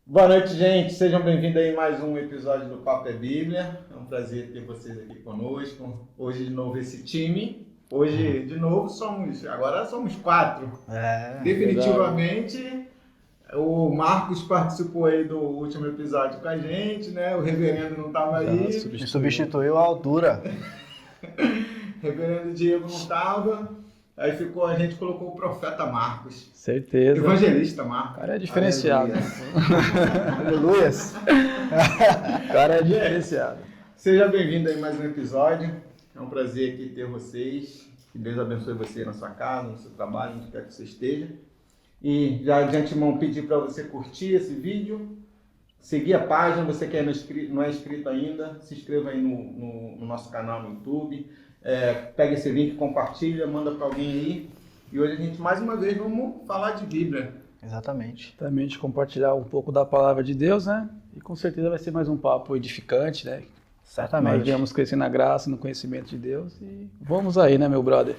Boa noite, gente. Sejam bem-vindos aí a mais um episódio do Papo é Bíblia. É um prazer ter vocês aqui conosco. Hoje de novo esse time. Hoje de novo agora somos 4. Definitivamente o Marcos participou aí do último episódio com a gente, né? O reverendo não estava aí. Substituiu a altura. Reverendo Diego não estava. Aí a gente colocou o profeta Marcos. Certeza. Evangelista Marcos. O cara é diferenciado. Aleluia. O cara é diferenciado. Seja bem-vindo aí a mais um episódio. É um prazer aqui ter vocês. Que Deus abençoe você na sua casa, no seu trabalho, onde quer que você esteja. E já de antemão pedir para você curtir esse vídeo, seguir a página, você que não é inscrito ainda, se inscreva aí no nosso canal no YouTube. Pega esse link, compartilha, manda para alguém aí. E hoje a gente, mais uma vez, vamos falar de Bíblia. Exatamente. Também de compartilhar um pouco da palavra de Deus, né? E com certeza vai ser mais um papo edificante, né? Certamente. Nós viemos crescer na graça, no conhecimento de Deus e vamos aí, né, meu brother?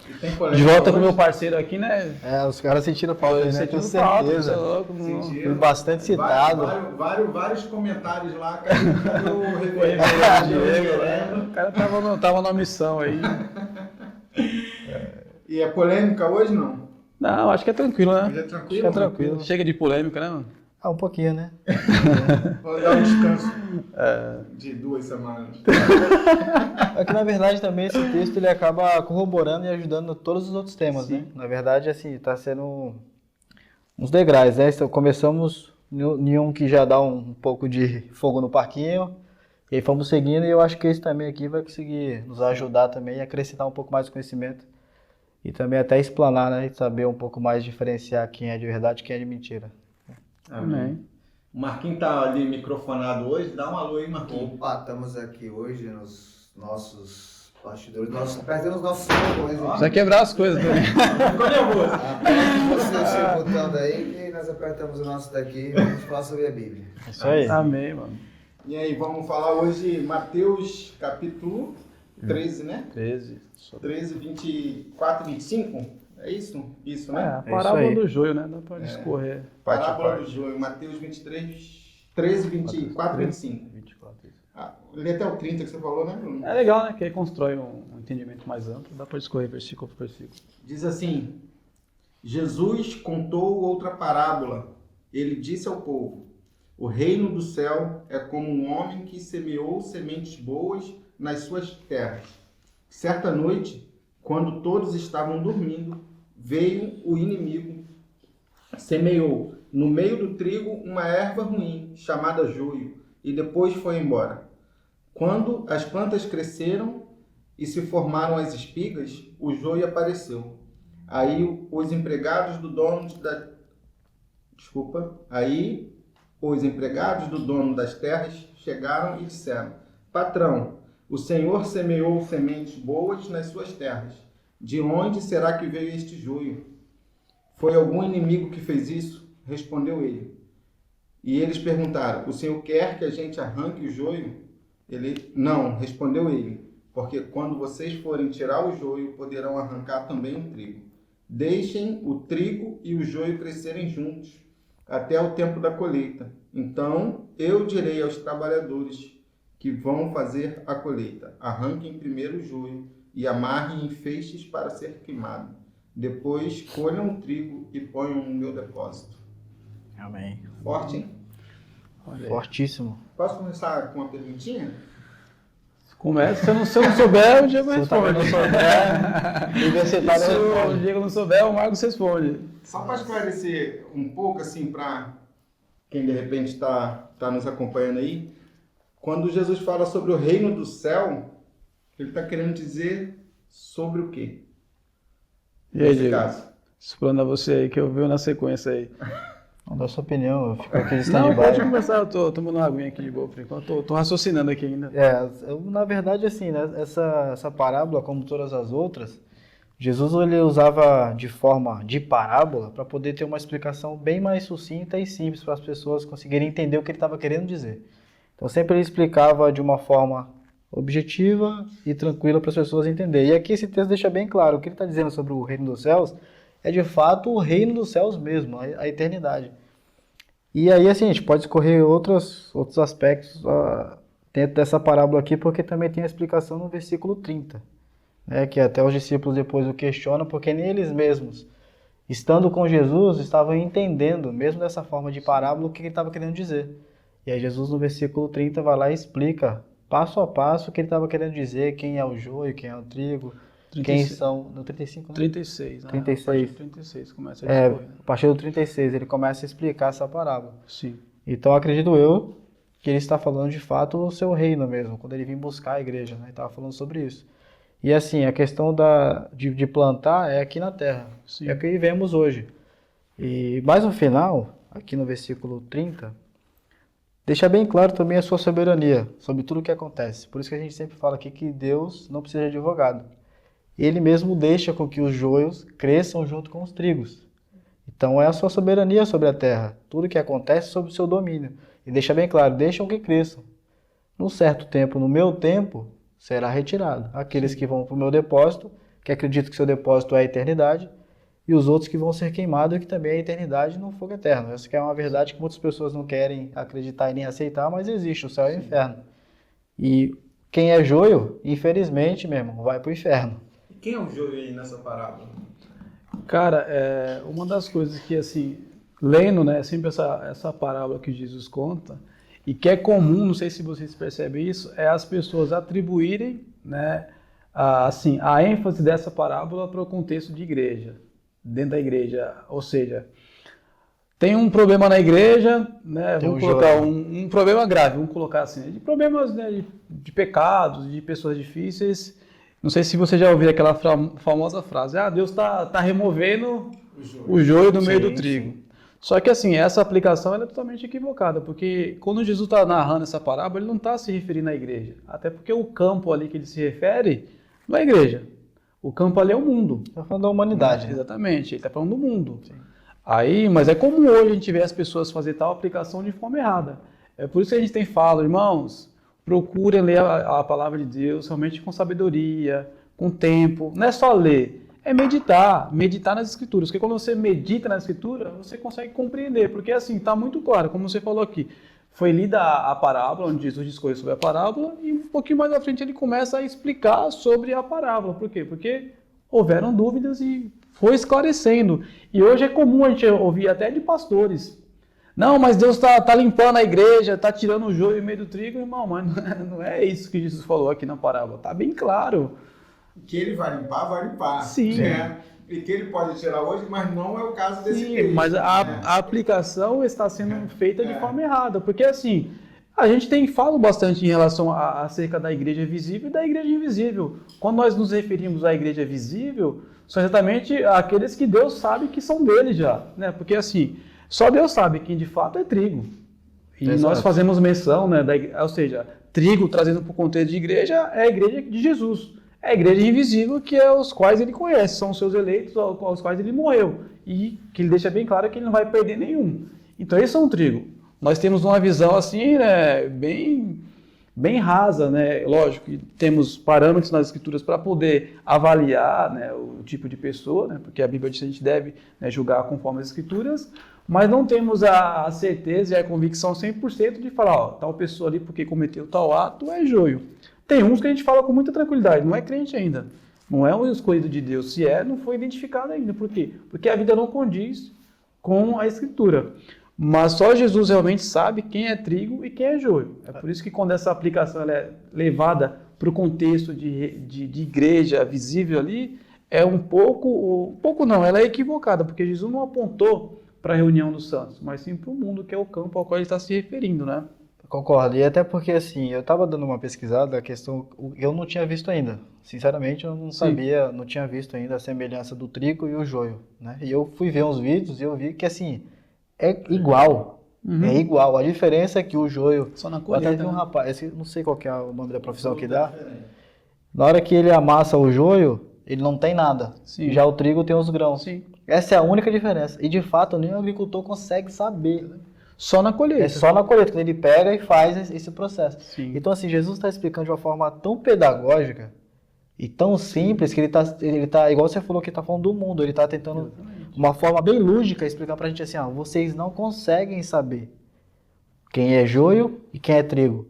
De volta com o meu parceiro aqui, né? Os caras sentiram falta, né? Com certeza. Fui bastante citado. Vários comentários lá, cadê o reverendo Diego, né? O cara tava numa missão aí. E é polêmica hoje, não? Não, acho que é tranquilo, né? Hoje é tranquilo? Acho que é tranquilo. Chega de polêmica, né, mano? Um pouquinho, né? Vou dar um descanso de 2 semanas. É que, na verdade, também esse texto ele acaba corroborando e ajudando todos os outros temas, né? Na verdade, assim, está sendo uns degraus, né? Então, começamos em um que já dá um pouco de fogo no parquinho, e aí fomos seguindo, e eu acho que esse também aqui vai conseguir nos ajudar também a acrescentar um pouco mais de conhecimento e também até explanar, né? E saber um pouco mais diferenciar quem é de verdade e quem é de mentira. Amém. O Marquinhos tá ali microfonado hoje, dá um alô aí, Marquinhos. Opa, estamos aqui hoje nos nossos bastidores, perdendo os nossos fogões. Precisa quebrar as coisas também. Ficou nervoso. Aperte você o seu botão daí que nós apertamos o nosso daqui e vamos falar sobre a Bíblia. Isso aí. Amém, mano. E aí, vamos falar hoje Mateus capítulo 13, né? 13. 13, 24 e 25. É isso? Isso, né? A parábola do joio, né? Dá pra discorrer. Parábola do joio, Mateus 23, 13, 24 e 25. 24. Lê até o 30 que você falou, né, Bruno? É legal, né? Que aí constrói um entendimento mais amplo. Dá pra discorrer versículo por versículo. Diz assim: Jesus contou outra parábola. Ele disse ao povo: o reino do céu é como um homem que semeou sementes boas nas suas terras. Certa noite, quando todos estavam dormindo, veio o inimigo, semeou no meio do trigo uma erva ruim, chamada joio, e depois foi embora. Quando as plantas cresceram e se formaram as espigas, o joio apareceu. Aí os empregados do dono das terras chegaram e disseram: Patrão, o Senhor semeou sementes boas nas suas terras. De onde será que veio este joio? Foi algum inimigo que fez isso? Respondeu ele. E eles perguntaram: o Senhor quer que a gente arranque o joio? Não, respondeu ele, porque quando vocês forem tirar o joio, poderão arrancar também o trigo. Deixem o trigo e o joio crescerem juntos, até o tempo da colheita. Então eu direi aos trabalhadores que vão fazer a colheita: arranquem primeiro o joio e amarrem em feixes para ser queimado. Depois colham o trigo e ponham no meu depósito. Amém. Forte, hein? Fortíssimo. Posso começar com uma perguntinha? Começa, se eu não souber, o Diego responde. Universitário Se o responde. Diego não souber, o Marcos responde. Só para esclarecer um pouco, assim, para quem de repente está nos acompanhando aí, quando Jesus fala sobre o reino do céu, ele está querendo dizer sobre o quê? E aí, Nesse Diego? caso. Explana você aí, que eu vi na sequência aí. Não dá sua opinião, eu fico aqui de Não, stand-by. pode começar, eu tô tomando uma aguinha aqui de boa por enquanto. Tô raciocinando aqui ainda. Na verdade, assim, né, essa parábola, como todas as outras, Jesus ele usava de forma de parábola para poder ter uma explicação bem mais sucinta e simples para as pessoas conseguirem entender o que ele estava querendo dizer. Então sempre ele explicava de uma forma objetiva e tranquila para as pessoas entenderem. E aqui esse texto deixa bem claro, o que ele está dizendo sobre o reino dos céus é de fato o reino dos céus mesmo, a eternidade. E aí, assim, a gente pode escorrer outros aspectos dentro dessa parábola aqui, porque também tem a explicação no versículo 30, né, que até os discípulos depois o questionam, porque nem eles mesmos, estando com Jesus, estavam entendendo, mesmo dessa forma de parábola, o que ele estava querendo dizer. E aí Jesus, no versículo 30, vai lá e explica, passo a passo, o que ele estava querendo dizer, quem é o joio, quem é o trigo, 36. quem são... No 35, né? 36, né? 36. A partir do 36 começa a discorrer. A partir do 36, ele começa a explicar essa parábola. Sim. Então, acredito eu que ele está falando de fato o seu reino mesmo, quando ele vem buscar a igreja, né? Ele estava falando sobre isso. E assim, a questão de plantar é aqui na terra, Sim. é o que vivemos hoje. E mais no final, aqui no versículo 30, deixa bem claro também a sua soberania sobre tudo o que acontece. Por isso que a gente sempre fala aqui que Deus não precisa de advogado. Ele mesmo deixa com que os joios cresçam junto com os trigos. Então é a sua soberania sobre a terra, tudo que acontece sob o seu domínio. E deixa bem claro, deixam que cresçam. Num certo tempo, no meu tempo, será retirado. Aqueles que vão para o meu depósito, que acreditam que seu depósito é a eternidade, e os outros que vão ser queimados, que também é a eternidade no fogo eterno. Essa que é uma verdade que muitas pessoas não querem acreditar e nem aceitar, mas existe, o céu e o inferno. E quem é joio, infelizmente, meu irmão, vai para o inferno. E quem é o joio aí nessa parábola? Cara, uma das coisas que, assim, lendo, né, sempre essa parábola que Jesus conta, e que é comum, não sei se vocês percebem isso, é as pessoas atribuírem, né, a ênfase dessa parábola para o contexto de igreja, dentro da igreja. Ou seja, tem um problema na igreja, né, vamos colocar um problema grave, vamos colocar assim, de problemas, né, de pecados, de pessoas difíceis. Não sei se você já ouviu aquela famosa frase, Deus está removendo o joio do meio do trigo. Sim. Só que assim, essa aplicação ela é totalmente equivocada, porque quando Jesus está narrando essa parábola, ele não está se referindo à igreja. Até porque o campo ali que ele se refere não é a igreja. O campo ali é o mundo. Está falando da humanidade. Né? Exatamente, ele está falando do mundo. Sim. Mas é comum hoje a gente ver as pessoas fazer tal aplicação de forma errada. É por isso que a gente tem falado, irmãos, procurem ler a palavra de Deus realmente com sabedoria, com tempo. Não é só ler, é meditar nas escrituras. Porque quando você medita na escritura, você consegue compreender. Porque assim, está muito claro, como você falou aqui. Foi lida a parábola, onde Jesus discorre sobre a parábola, e um pouquinho mais à frente ele começa a explicar sobre a parábola. Por quê? Porque houveram dúvidas e foi esclarecendo. E hoje é comum a gente ouvir até de pastores. Não, mas Deus está limpando a igreja, está tirando o joio no meio do trigo, irmão, mas não é isso que Jesus falou aqui na parábola. Está bem claro. Que ele vai limpar. Sim. Né? E que ele pode tirar hoje, mas não é o caso desse texto. Mas a aplicação está sendo feita de forma errada. Porque assim, a gente fala bastante em relação acerca da igreja visível e da igreja invisível. Quando nós nos referimos à igreja visível, são exatamente aqueles que Deus sabe que são dele já. Né? Porque assim... Só Deus sabe quem de fato é trigo. E Exato. Nós fazemos menção, né, ou seja, trigo trazendo para o contexto de igreja é a igreja de Jesus. É a igreja invisível que é os quais ele conhece, são os seus eleitos aos quais ele morreu. E que ele deixa bem claro que ele não vai perder nenhum. Então eles são trigo. Nós temos uma visão assim, né, bem rasa, né? Lógico que temos parâmetros nas escrituras para poder avaliar, né, o tipo de pessoa, né, porque a Bíblia diz que a gente deve, né, julgar conforme as escrituras, mas não temos a certeza e a convicção 100% de falar, tal pessoa ali porque cometeu tal ato é joio. Tem uns que a gente fala com muita tranquilidade, não é crente ainda, não é um escolhido de Deus, se não foi identificado ainda. Por quê? Porque a vida não condiz com a escritura. Mas só Jesus realmente sabe quem é trigo e quem é joio. É por isso que quando essa aplicação ela é levada para o contexto de igreja visível ali, é ela é equivocada, porque Jesus não apontou para a reunião dos santos, mas sim para o mundo, que é o campo ao qual ele está se referindo, né? Concordo, e até porque assim, eu estava dando uma pesquisada, a questão, eu não tinha visto ainda, sinceramente eu não sabia, não tinha visto ainda a semelhança do trigo e o joio, né? E eu fui ver uns vídeos e eu vi que assim, é igual, é igual, a diferença é que o joio, só na colheita, até vi um rapaz, não sei qual que é o nome da profissão que dá, na hora que ele amassa o joio, ele não tem nada, Sim. Já o trigo tem os grãos. Sim. Essa é a única diferença. E de fato, nenhum agricultor consegue saber. Só na colheita. É só na colheita, quando ele pega e faz esse processo. Sim. Então, assim, Jesus está explicando de uma forma tão pedagógica e tão simples que ele tá igual você falou que está falando do mundo, ele está tentando uma forma bem lúdica, explicar pra gente assim, ó, vocês não conseguem saber quem é joio e quem é trigo.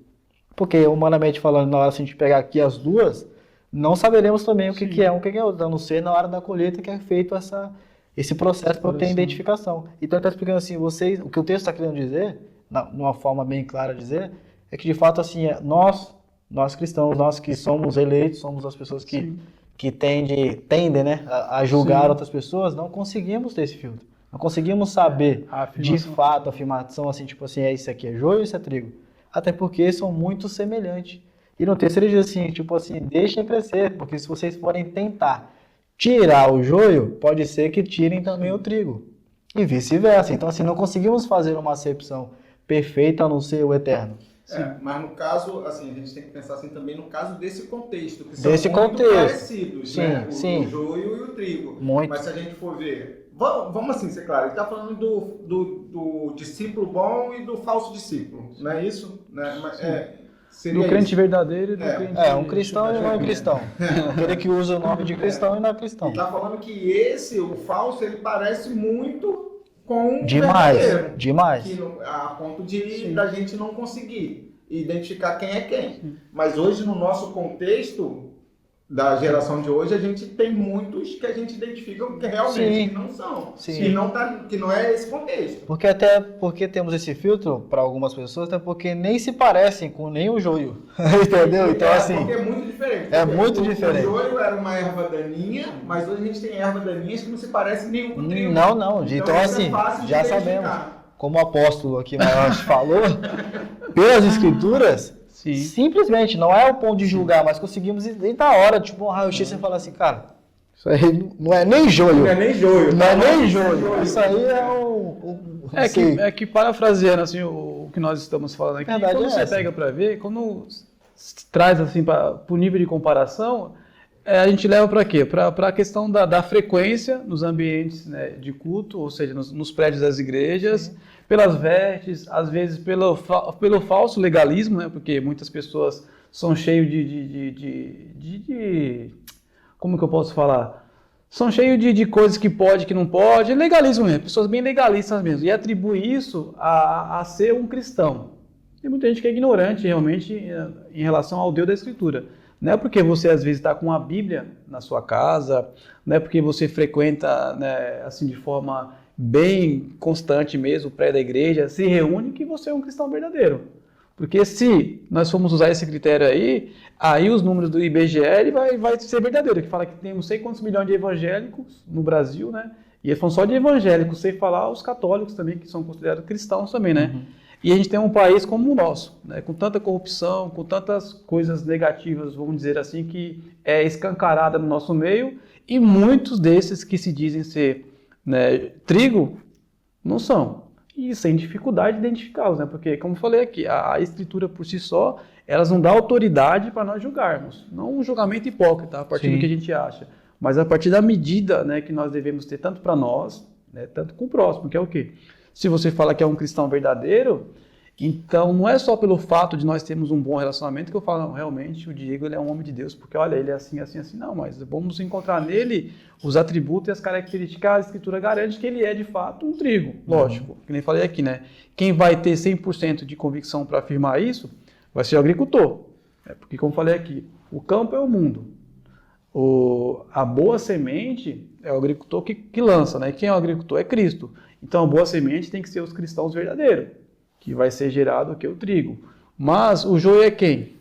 Porque, humanamente falando, na hora se a gente pegar aqui as duas, não saberemos também o que é um e o que é outro, a não ser na hora da colheita que é feito esse processo para ter identificação. Então, ele está explicando assim, vocês, o que o texto está querendo dizer, numa forma bem clara de dizer, é que de fato assim, nós cristãos, nós que somos eleitos, somos as pessoas que tendem, né, a julgar outras pessoas, não conseguimos ter esse filtro. Não conseguimos saber de fato a afirmação assim, tipo assim, isso aqui é joio ou isso é trigo. Até porque são muito semelhantes. E no texto ele diz assim, tipo assim, deixem crescer, porque se vocês forem tentar tirar o joio, pode ser que tirem também o trigo. E vice-versa. Então assim, não conseguimos fazer uma acepção perfeita a não ser o eterno. Mas no caso, assim, a gente tem que pensar assim também no caso desse contexto, que são Desse muito contexto. parecidos, Sim, né? sim. O joio e o trigo. Muito. Mas se a gente for ver, vamos assim ser claro, ele está falando do discípulo bom e do falso discípulo, não é isso? Né? Mas, seria Do crente isso. verdadeiro e do crente... Um cristão e não é cristão. Aquele que usa o nome de cristão e não é cristão. Ele está falando que o falso, ele parece muito com o Demais, verdadeiro. demais. A ponto da gente não conseguir identificar quem é quem. Mas hoje, no nosso contexto da geração de hoje, a gente tem muitos que a gente identifica que realmente não são. Sim. Que não é esse contexto. Porque temos esse filtro para algumas pessoas, até porque nem se parecem com nem o joio. Entendeu? Então, assim. Porque é muito diferente. É muito diferente. O joio era uma erva daninha, mas hoje a gente tem erva daninhas que não se parecem nenhum com o trigo. Não. Então assim, já sabemos. Como o apóstolo aqui maior falou, pelas escrituras, simplesmente, não é o ponto de julgar, mas conseguimos ir da hora, tipo um raio-x e falar assim, cara, isso aí não é nem joio. Não é nem joio. Não é nem joio. Isso aí é É que parafraseando assim, o que nós estamos falando aqui, Verdade quando é você essa. pega para ver, quando se traz assim para o nível de comparação, a gente leva para quê? Para a questão da frequência nos ambientes, né, de culto, ou seja, nos prédios das igrejas, pelas vestes, às vezes pelo falso legalismo, né, porque muitas pessoas são cheias como que eu posso falar? São cheios de coisas que pode, que não pode, legalismo mesmo, pessoas bem legalistas mesmo, e atribui isso a ser um cristão. Tem muita gente que é ignorante realmente em relação ao Deus da Escritura. Não é porque você às vezes está com a Bíblia na sua casa, não é porque você frequenta, né, assim de forma bem constante mesmo o prédio da igreja, se reúne, que você é um cristão verdadeiro. Porque se nós formos usar esse critério aí os números do IBGE vai ser verdadeiro, que fala que tem não sei quantos milhões de evangélicos no Brasil, né? E eles falam só de evangélicos, sem falar os católicos também, que são considerados cristãos também, né? E a gente tem um país como o nosso, né, com tanta corrupção, com tantas coisas negativas, vamos dizer assim, que é escancarada no nosso meio, e muitos desses que se dizem ser, né, trigo, não são. E sem dificuldade de identificá-los, né? Porque, como eu falei aqui, a Escritura por si só, elas não dá autoridade para nós julgarmos. Não um julgamento hipócrita, a partir do que a gente acha, mas a partir da medida, né, que nós devemos ter tanto para nós, né, tanto com o próximo, que é o quê? Se você fala que é um cristão verdadeiro, então não é só pelo fato de nós termos um bom relacionamento que eu falo, não, realmente o Diego ele é um homem de Deus, porque olha, ele é assim, assim, assim, não, mas vamos encontrar nele os atributos e as características que a Escritura garante que ele é de fato um trigo, lógico, que nem falei aqui, né? Quem vai ter 100% de convicção para afirmar isso vai ser o agricultor, porque como falei aqui, o campo é o mundo, a boa semente é o agricultor que lança, né? E quem é o agricultor? É Cristo. Então a boa semente tem que ser os cristãos verdadeiros, que vai ser gerado aqui o trigo. Mas o joio é quem?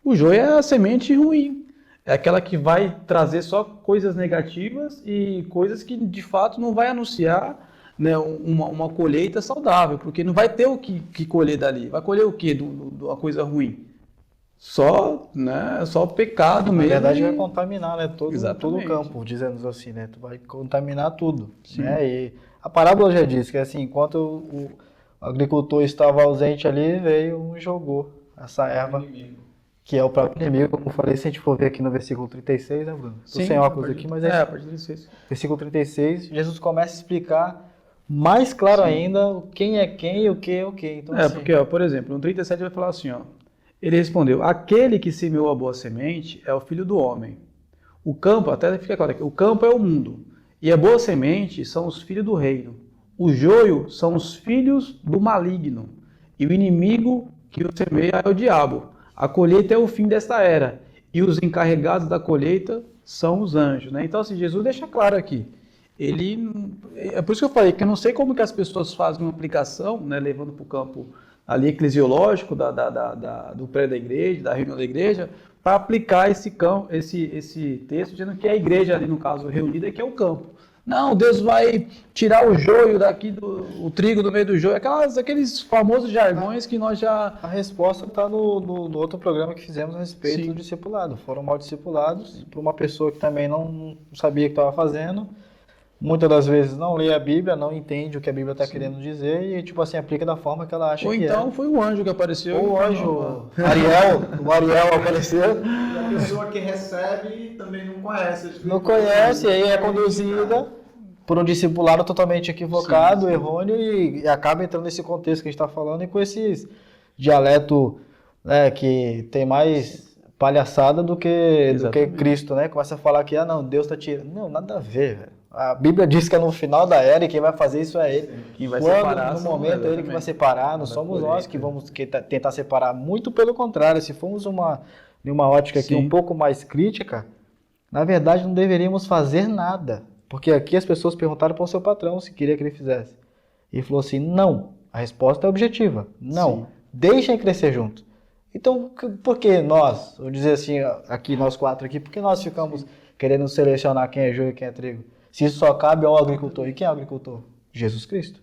O joio é a semente ruim. É aquela que vai trazer só coisas negativas e coisas que de fato não vai anunciar, né, uma colheita saudável, porque não vai ter o que colher dali. Vai colher o quê? Uma coisa ruim? Só pecado mesmo. Na verdade vai contaminar, né, todo o Exatamente. campo, dizendo assim, né? Tu vai contaminar tudo, né? E a parábola já diz que assim, enquanto o agricultor estava ausente ali, veio e jogou essa erva, que é o próprio inimigo, como eu falei, se a gente for ver aqui no versículo 36, né, Bruno? Tô sem óculos aqui, mas a partir do 36. versículo 36, Jesus começa a explicar mais claro ainda quem é quem e o que é o que. Então, assim, Porque, ó, por exemplo, no 37 vai falar assim, ó, ele respondeu, aquele que semeou a boa semente é o filho do homem. O campo, até fica claro aqui, o campo é o mundo. E a boa semente são os filhos do reino. O joio são os filhos do maligno. E o inimigo que o semeia é o diabo. A colheita é o fim desta era. E os encarregados da colheita são os anjos, né? Então, assim, Jesus deixa claro aqui. É por isso que eu falei que eu não sei como que as pessoas fazem uma aplicação, né, levando para o campo ali eclesiológico do prédio da igreja, da reunião da igreja, para aplicar esse texto, dizendo que a igreja, ali no caso, reunida, é que é o campo. Não, Deus vai tirar o joio daqui, o trigo do meio do joio, aqueles famosos jargões que nós já... A resposta está no outro programa que fizemos a respeito Sim. do discipulado. Foram mal discipulados por uma pessoa que também não sabia o que estava fazendo. Muitas das vezes não lê a Bíblia, não entende o que a Bíblia está querendo dizer e, tipo assim, aplica da forma que ela acha Ou que então foi o anjo que apareceu. Ou o anjo, o Ariel apareceu. E a pessoa que recebe também não conhece. Não conhece, aí é conduzida por um discipulado totalmente equivocado, errôneo, e acaba entrando nesse contexto que a gente está falando e com esses dialeto, né, que tem mais palhaçada do que Cristo, né? Começa a falar que, não, Deus está tirando. Não, nada a ver, velho. A Bíblia diz que é no final da era e quem vai fazer isso é Ele. Quem vai Quando, separar, no momento, é Ele que vai separar, não somos nós que vamos tentar separar. Muito pelo contrário, se formos numa ótica aqui um pouco mais crítica, na verdade não deveríamos fazer nada. Porque aqui as pessoas perguntaram para o seu patrão se queria que ele fizesse. E ele falou assim, não. A resposta é objetiva. Não. Sim. Deixem crescer junto. Então, por que nós, vou dizer assim, aqui nós quatro aqui, por que nós ficamos querendo selecionar quem é joio e quem é trigo? Se isso só cabe ao agricultor. E quem é o agricultor? Jesus Cristo.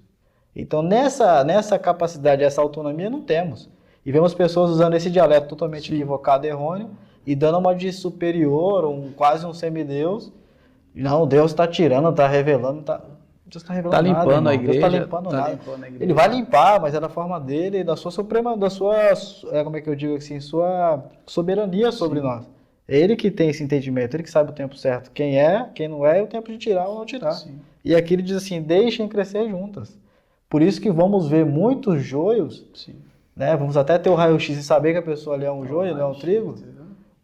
Então, nessa capacidade, essa autonomia, não temos. E vemos pessoas usando esse dialeto totalmente equivocado e errôneo e dando uma de superior, quase um semideus. Não, Deus está tirando, está revelando, Deus está revelando tá limpando nada, a igreja, Deus está limpando nada. Ele vai limpar, mas é da forma dele, da sua como é que eu digo assim, sua soberania sobre nós. É Ele que tem esse entendimento, Ele que sabe o tempo certo, quem é, quem não é, e o tempo de tirar ou não tirar. Sim. E aqui ele diz assim, deixem crescer juntas. Por isso que vamos ver muitos joios, né? Vamos até ter o raio-x e saber que a pessoa ali é um joio, não é um trigo,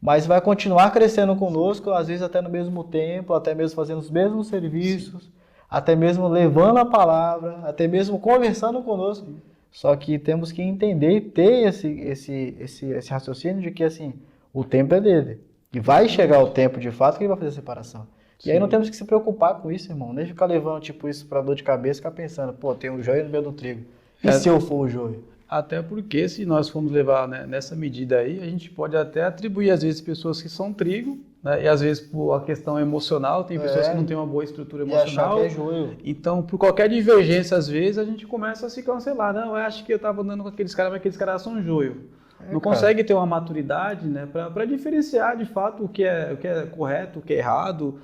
mas vai continuar crescendo conosco, às vezes até no mesmo tempo, até mesmo fazendo os mesmos serviços, até mesmo levando a palavra, até mesmo conversando conosco. Só que temos que entender e ter esse raciocínio de que assim, o tempo é dele. E vai chegar o tempo de fato que ele vai fazer a separação. E aí não temos que se preocupar com isso, irmão. Nem ficar levando tipo isso para dor de cabeça, ficar pensando, tem um joio no meio do trigo. E se eu for o joio? Até porque se nós formos levar, né, nessa medida aí, a gente pode até atribuir às vezes pessoas que são trigo, né, e às vezes por a questão emocional, tem pessoas que não têm uma boa estrutura emocional. E achar que é joio. Então, por qualquer divergência, às vezes, a gente começa a se cancelar. Não, eu acho que eu estava andando com aqueles caras, mas aqueles caras são joio. Não consegue ter uma maturidade, né, para diferenciar de fato o que é correto, o que é errado.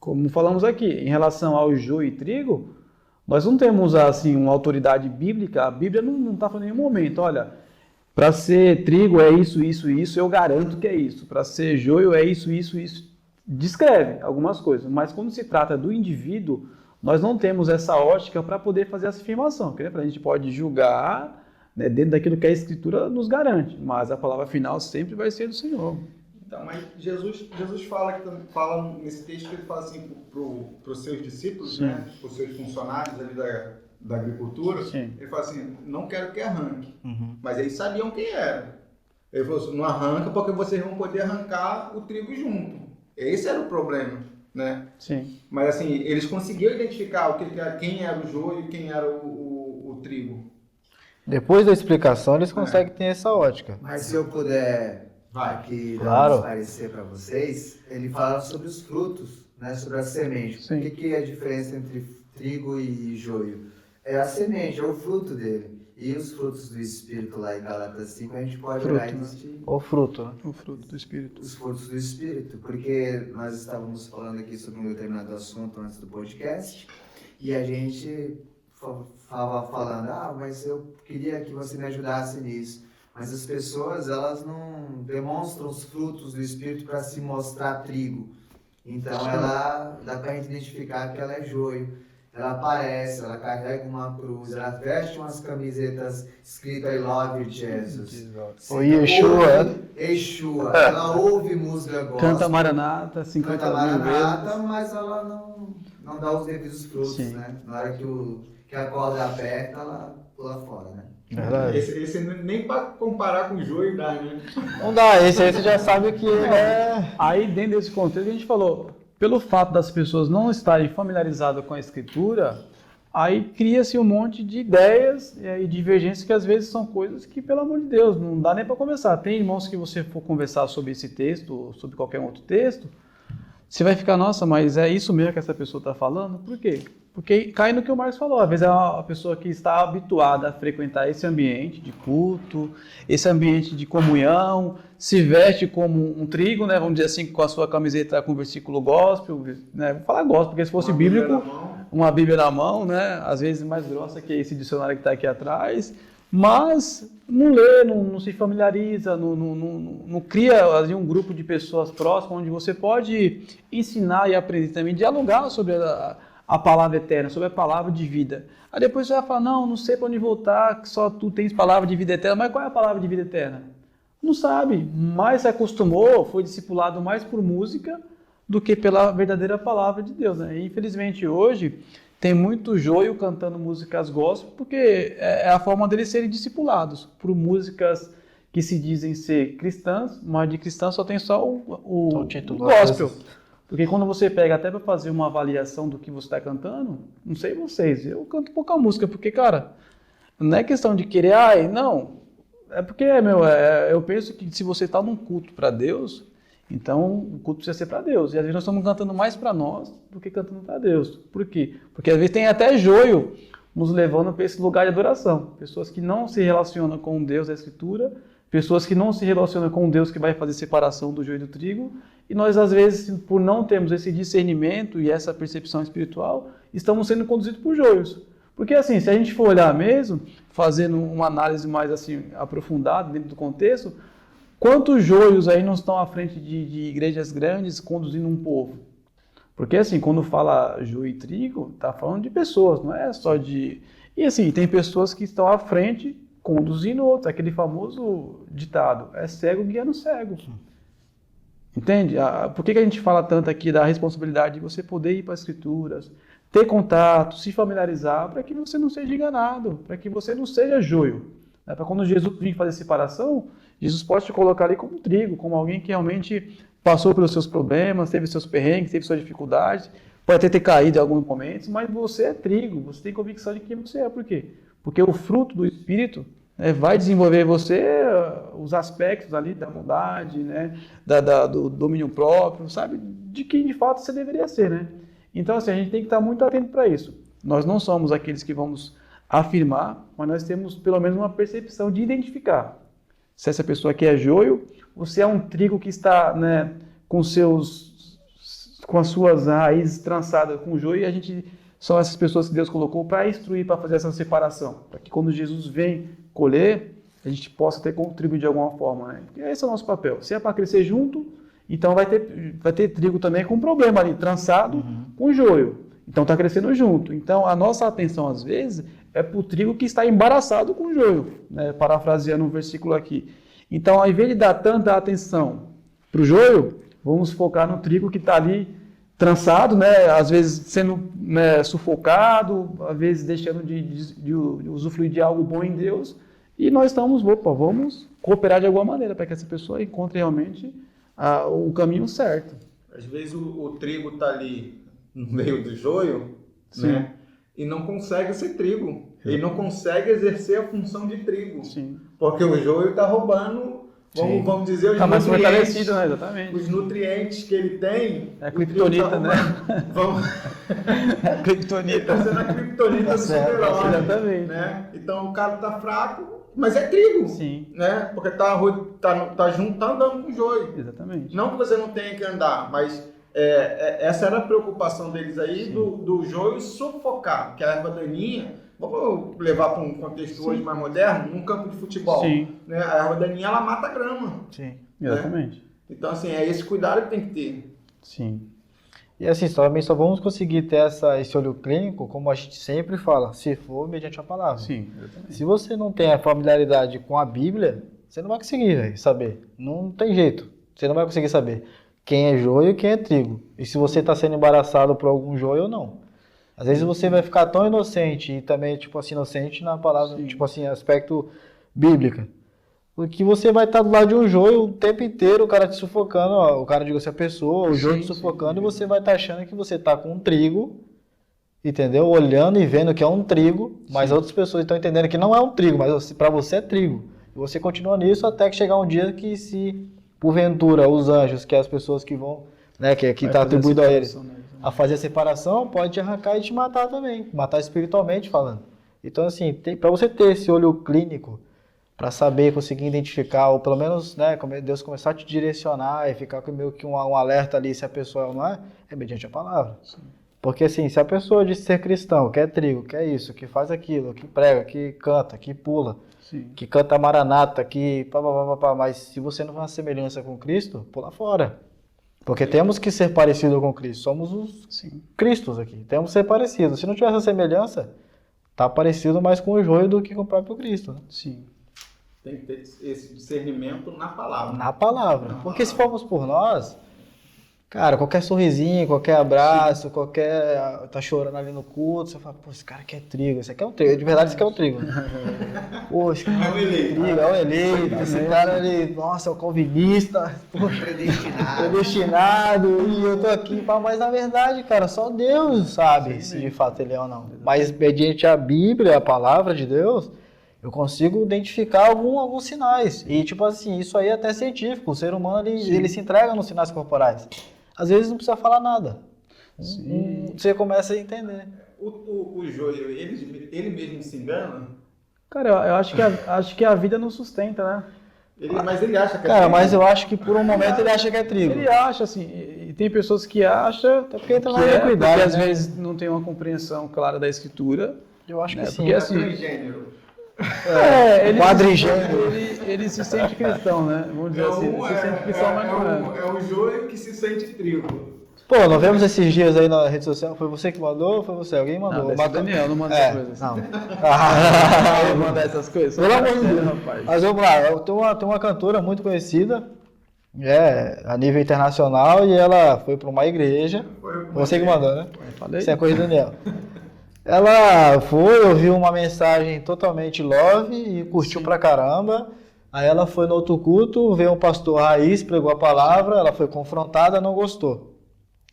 Como falamos aqui, em relação ao joio e trigo, nós não temos assim uma autoridade bíblica. A Bíblia não está falando em nenhum momento, olha, para ser trigo é isso, isso, isso, eu garanto que é isso. Para ser joio é isso, isso, isso. Descreve algumas coisas, mas quando se trata do indivíduo, nós não temos essa ótica para poder fazer essa afirmação. A gente pode julgar, né, dentro daquilo que a Escritura nos garante, mas a palavra final sempre vai ser do Senhor. Então, mas Jesus fala nesse texto que ele fala assim para os seus discípulos, né, para os seus funcionários ali da agricultura, ele fala assim, não quero que arranque. Mas eles sabiam quem era. Ele falou assim, não arranca porque vocês vão poder arrancar o trigo junto. Esse era o problema, né? Sim. Mas assim, eles conseguiam identificar quem era o joio e quem era o trigo. Depois da explicação, eles conseguem ter essa ótica. Mas se eu puder aqui esclarecer para vocês, ele fala sobre os frutos, né, sobre a semente. O que é a diferença entre trigo e joio? É a semente, é o fruto dele. E os frutos do Espírito lá em Gálatas 5, a gente pode olhar e existir. O fruto, né? O fruto do Espírito. Os frutos do Espírito, porque nós estávamos falando aqui sobre um determinado assunto antes do podcast, e a gente estava falando, mas eu queria que você me ajudasse nisso. Mas as pessoas, elas não demonstram os frutos do Espírito para se mostrar trigo. Então, ela dá para identificar que ela é joio. Ela aparece, ela carrega uma cruz, ela veste umas camisetas escritas I love Jesus. O Yeshua. Ela ouve música gospel. Canta Maranata, 50 Canta mil vezes. Maranata, mas ela não dá os devidos frutos, Sim. né? Na hora que a corda aperta, ela pula fora, né? Verdade. Esse nem para comparar com o joio dá, né? Não dá, esse aí você já sabe que é... Aí, dentro desse contexto, a gente falou, pelo fato das pessoas não estarem familiarizadas com a escritura, aí cria-se um monte de ideias e divergências que às vezes são coisas que, pelo amor de Deus, não dá nem para conversar. Tem irmãos que você for conversar sobre esse texto ou sobre qualquer outro texto, você vai ficar, nossa, mas é isso mesmo que essa pessoa está falando? Por quê? Porque cai no que o Marcos falou, às vezes é uma pessoa que está habituada a frequentar esse ambiente de culto, esse ambiente de comunhão, se veste como um trigo, né, vamos dizer assim, com a sua camiseta com versículo gospel, né, vou falar gospel, porque se fosse Uma bíblico, Bíblia na mão. uma Bíblia na mão, né, às vezes mais grossa que esse dicionário que está aqui atrás, mas não lê, não se familiariza, não cria assim, um grupo de pessoas próximas onde você pode ensinar e aprender também, dialogar sobre a palavra eterna, sobre a palavra de vida. Aí depois você vai falar, não sei para onde voltar, que só tu tens palavra de vida eterna, mas qual é a palavra de vida eterna? Não sabe, mas se acostumou, foi discipulado mais por música do que pela verdadeira palavra de Deus, né? E, infelizmente hoje tem muito joio cantando músicas gospel, porque é a forma deles serem discipulados por músicas que se dizem ser cristãs, mas de cristã só tem só o título. gospel. Porque quando você pega até para fazer uma avaliação do que você está cantando, não sei vocês, eu canto pouca música, porque, cara, não é questão de querer, não. É porque, eu penso que se você está num culto para Deus, então o culto precisa ser para Deus. E às vezes nós estamos cantando mais para nós do que cantando para Deus. Por quê? Porque às vezes tem até joio nos levando para esse lugar de adoração. Pessoas que não se relacionam com Deus da Escritura, pessoas que não se relacionam com Deus que vai fazer separação do joio e do trigo, e nós às vezes, por não termos esse discernimento e essa percepção espiritual, estamos sendo conduzidos por joios. Porque assim, se a gente for olhar mesmo, fazendo uma análise mais assim aprofundada dentro do contexto, quantos joios aí não estão à frente de igrejas grandes conduzindo um povo? Porque assim, quando fala joio e trigo, está falando de pessoas, não é só de... E assim, tem pessoas que estão à frente conduzindo outros, aquele famoso ditado, é cego guiando cego. Entende? Por que a gente fala tanto aqui da responsabilidade de você poder ir para as Escrituras, ter contato, se familiarizar, para que você não seja enganado, para que você não seja joio. Para quando Jesus vir fazer separação, Jesus pode te colocar ali como trigo, como alguém que realmente passou pelos seus problemas, teve seus perrengues, teve suas dificuldades, pode até ter caído em alguns momentos, mas você é trigo, você tem convicção de quem você é. Por quê? Porque o fruto do Espírito vai desenvolver em você os aspectos ali da bondade, né, do domínio próprio, sabe? De quem de fato você deveria ser, né? Então, assim, a gente tem que estar muito atento para isso. Nós não somos aqueles que vamos afirmar, mas nós temos pelo menos uma percepção de identificar. Se essa pessoa aqui é joio, você é um trigo que está, né, com as suas raízes trançadas com joio, e a gente são essas pessoas que Deus colocou para instruir, para fazer essa separação, para que quando Jesus vem colher, a gente possa ter contribuído de alguma forma, né? Porque esse é o nosso papel. Se é para crescer junto, então vai ter trigo também com problema ali, trançado com joio. Então está crescendo junto. Então a nossa atenção, às vezes, é para o trigo que está embaraçado com joio, né? Parafraseando um versículo aqui. Então, ao invés de dar tanta atenção para o joio, vamos focar no trigo que está ali trançado, né? Às vezes sendo, né, sufocado, às vezes deixando de usufruir de algo bom em Deus. E nós vamos cooperar de alguma maneira para que essa pessoa encontre realmente o caminho certo. Às vezes o trigo está ali no meio do joio, Sim. né? E não consegue ser trigo. Ele não consegue exercer a função de trigo. Sim. Porque o joio está roubando, vamos dizer, os Está mais nutrientes. fortalecido, né? Exatamente. Os nutrientes que ele tem. É a o trigo criptonita, tá né? Vamos... Criptonita. Está sendo a criptonita do super-homem. Exatamente. Né? Então o cara está fraco, mas é trigo. Sim. Né? Porque tá andando com joio. Exatamente. Não que você não tenha que andar, mas essa era a preocupação deles aí, do joio sufocar, que a erva daninha, vamos levar para um contexto hoje mais moderno, num campo de futebol. Sim. Né? A erva daninha, ela mata a grama. Sim. Exatamente. Então, assim, é esse cuidado que tem que ter. Sim. E assim, também só vamos conseguir ter esse olho clínico, como a gente sempre fala, se for mediante a palavra. Sim, exatamente. Se você não tem a familiaridade com a Bíblia, você não vai conseguir saber. Não tem jeito. Você não vai conseguir saber. quem é joio e quem é trigo. E se você está sendo embaraçado por algum joio ou não. Às vezes você vai ficar tão inocente e também, tipo assim, inocente na palavra, tipo assim, aspecto bíblico. Porque você vai estar do lado de um joio o tempo inteiro, o cara te sufocando, ó, o cara, diga assim, a pessoa, o joio te sufocando, e você vai estar achando que você está com um trigo, entendeu? Olhando e vendo que é um trigo, mas outras pessoas estão entendendo que não é um trigo, mas para você é trigo. E você continua nisso até que chegar um dia que, se porventura os anjos, que é as pessoas que vão, né, que está atribuído a eles, a fazer a separação, pode te arrancar e te matar também, matar espiritualmente falando. Então, assim, para você ter esse olho clínico, para saber, conseguir identificar, ou pelo menos, né, Deus começar a te direcionar e ficar com meio que um alerta ali se a pessoa não é mediante a palavra. Sim. Porque assim, se a pessoa diz ser cristão, quer trigo, quer isso, que faz aquilo, que prega, que canta, que pula, sim, que canta maranata, que mas se você não tem uma semelhança com Cristo, pula fora. Porque temos que ser parecidos com Cristo, somos os Cristos aqui, temos que ser parecidos. Se não tiver essa semelhança, tá parecido mais com o joio do que com o próprio Cristo, né? Sim. Tem que ter esse discernimento na palavra. Na palavra. Porque se formos por nós, cara, qualquer sorrisinho, qualquer abraço, qualquer... Tá chorando ali no culto, você fala, pô, esse cara quer trigo, esse aqui é um trigo. De verdade, esse aqui é um trigo. Pô, esse cara é um trigo, é o eleito. Esse cara ali, nossa, é o calvinista. Predestinado. E eu tô aqui, mas na verdade, cara, só Deus sabe se de fato ele é ou não. Mas mediante a Bíblia, a palavra de Deus, eu consigo identificar alguns sinais. E, tipo assim, isso aí é até científico. O ser humano, ele se entrega nos sinais corporais. Às vezes não precisa falar nada. Você começa a entender. O joio, ele mesmo se engana? Cara, eu acho que a vida não sustenta, né? Mas ele acha que é trigo. Cara, mas eu acho que por um momento ele acha que é trigo. Ele acha, assim, e tem pessoas que acham, até porque entra na equidade, às vezes não tem uma compreensão clara da escritura. Eu acho que sim. Porque assim... ele se sente cristão, né? Vamos dizer assim, ele se sente cristão, mas não é. É o joio que se sente trigo. Pô, nós vemos esses dias aí na rede social, foi você que mandou ou foi você? Alguém mandou? Não, Daniel não manda essas coisas. Não. Ele manda essas coisas. Pelo amor de Deus, rapaz. Mas vamos lá, tem uma cantora muito conhecida, a nível internacional, e ela foi para uma igreja. Você que mandou, né? Falei. Isso é coisa do Daniel. Ela ouviu uma mensagem totalmente love e curtiu pra caramba. Aí ela foi no outro culto, veio um pastor raiz, pregou a palavra, ela foi confrontada, não gostou.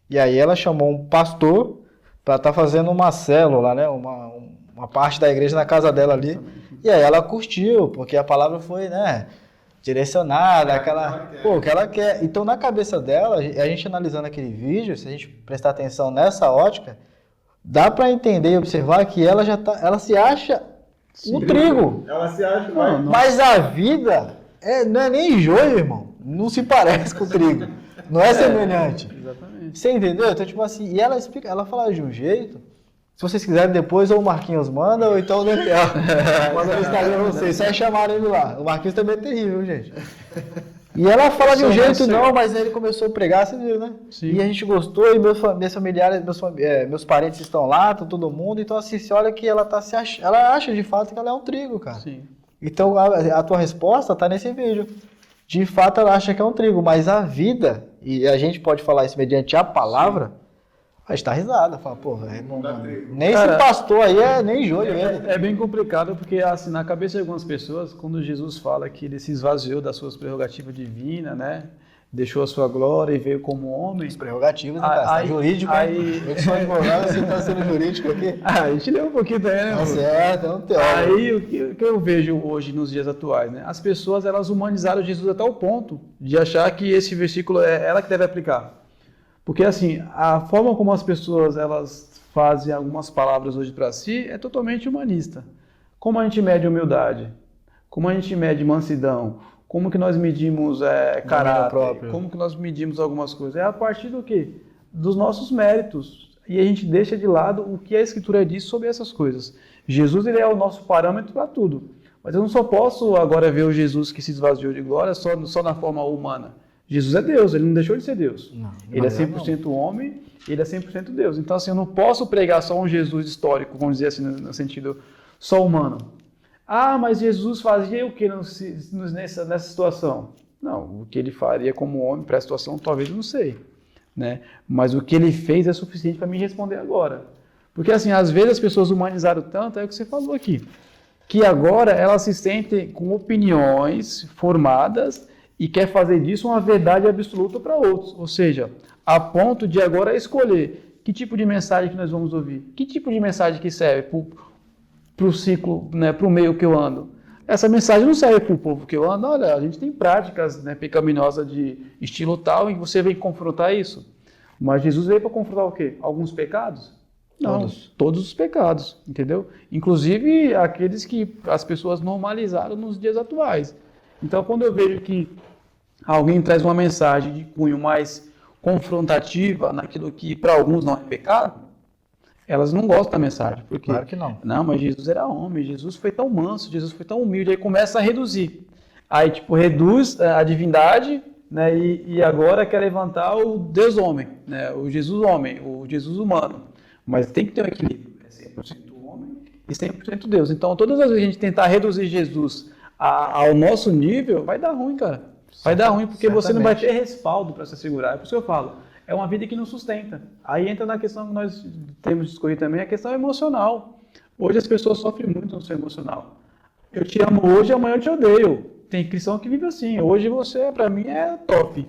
E aí ela chamou um pastor para estar fazendo uma célula, né? Uma parte da igreja na casa dela ali. E aí ela curtiu, porque a palavra foi, né, direcionada, o que ela quer. Então na cabeça dela, a gente analisando aquele vídeo, se a gente prestar atenção nessa ótica, dá para entender e observar que ela se acha um trigo. Ela se acha mas a vida não é nem joio, irmão. Não se parece com o trigo. Não é semelhante. Exatamente. Você entendeu? Então, tipo assim, e ela explica, ela fala de um jeito. Se vocês quiserem depois, ou o Marquinhos manda, ou então o Daniel. Manda no Instagram pra vocês. Só chamaram ele lá. O Marquinhos também é terrível, gente. E ela fala de um jeito, não, mas aí ele começou a pregar, você viu, né? Sim. E a gente gostou, e meus familiares, meus parentes estão lá, tá todo mundo. Então, assim, você olha que ela ela acha de fato que ela é um trigo, cara. Sim. Então, a tua resposta tá nesse vídeo. De fato, ela acha que é um trigo, mas a vida, e a gente pode falar isso mediante a palavra, a gente tá risada. Fala, pô, nem esse pastor aí é nem joio mesmo. É bem complicado, porque assim, na cabeça de algumas pessoas, quando Jesus fala que ele se esvaziou das suas prerrogativas divinas, né? Deixou a sua glória e veio como homem. As prerrogativas, né, cara? Jurídico. Eu que sou advogado, você tá sendo jurídico aqui. A gente leu um pouquinho também, né? Tá certo, é um teórico. Aí, o que eu vejo hoje, nos dias atuais, né? As pessoas, elas humanizaram Jesus até o ponto de achar que esse versículo é ela que deve aplicar. Porque, assim, a forma como as pessoas, elas fazem algumas palavras hoje para si é totalmente humanista. Como a gente mede humildade? Como a gente mede mansidão? Como que nós medimos caráter? Como que nós medimos algumas coisas? É a partir do quê? Dos nossos méritos. E a gente deixa de lado o que a Escritura diz sobre essas coisas. Jesus, ele é o nosso parâmetro para tudo. Mas eu não só posso agora ver o Jesus que se esvaziou de glória só na forma humana. Jesus é Deus, ele não deixou de ser Deus. Ele é 100% homem, ele é 100% Deus. Então, assim, eu não posso pregar só um Jesus histórico, vamos dizer assim, no sentido só humano. Ah, mas Jesus fazia o que nessa situação? Não, o que ele faria como homem para a situação, talvez eu não sei, né? Mas o que ele fez é suficiente para me responder agora. Porque, assim, às vezes as pessoas humanizaram tanto, é o que você falou aqui, que agora elas se sentem com opiniões formadas e quer fazer disso uma verdade absoluta para outros. Ou seja, a ponto de agora escolher que tipo de mensagem que nós vamos ouvir, que tipo de mensagem que serve para o ciclo, né, para o meio que eu ando. Essa mensagem não serve para o povo que eu ando. Olha, a gente tem práticas, né, pecaminosas de estilo tal e você vem confrontar isso. Mas Jesus veio para confrontar o quê? Alguns pecados? Não, todos os pecados, entendeu? Inclusive aqueles que as pessoas normalizaram nos dias atuais. Então, quando eu vejo que alguém traz uma mensagem de cunho mais confrontativa naquilo que para alguns não é pecado, elas não gostam da mensagem. Porque, Claro que não. Não, mas Jesus era homem, Jesus foi tão manso, Jesus foi tão humilde, aí começa a reduzir. Aí, tipo, reduz a divindade, né, e agora quer levantar o Deus homem, né, o Jesus homem, o Jesus humano. Mas tem que ter um equilíbrio, é 100% homem e 100% Deus. Então, todas as vezes que a gente tentar reduzir Jesus ao nosso nível, vai dar ruim, cara. Vai dar ruim porque você não vai ter respaldo para se segurar. É por isso que eu falo, é uma vida que não sustenta. Aí entra na questão que nós temos de discutir também, a questão emocional. Hoje as pessoas sofrem muito no seu emocional. Eu te amo hoje, amanhã eu te odeio. Tem cristão que vive assim. Hoje você, para mim, é top.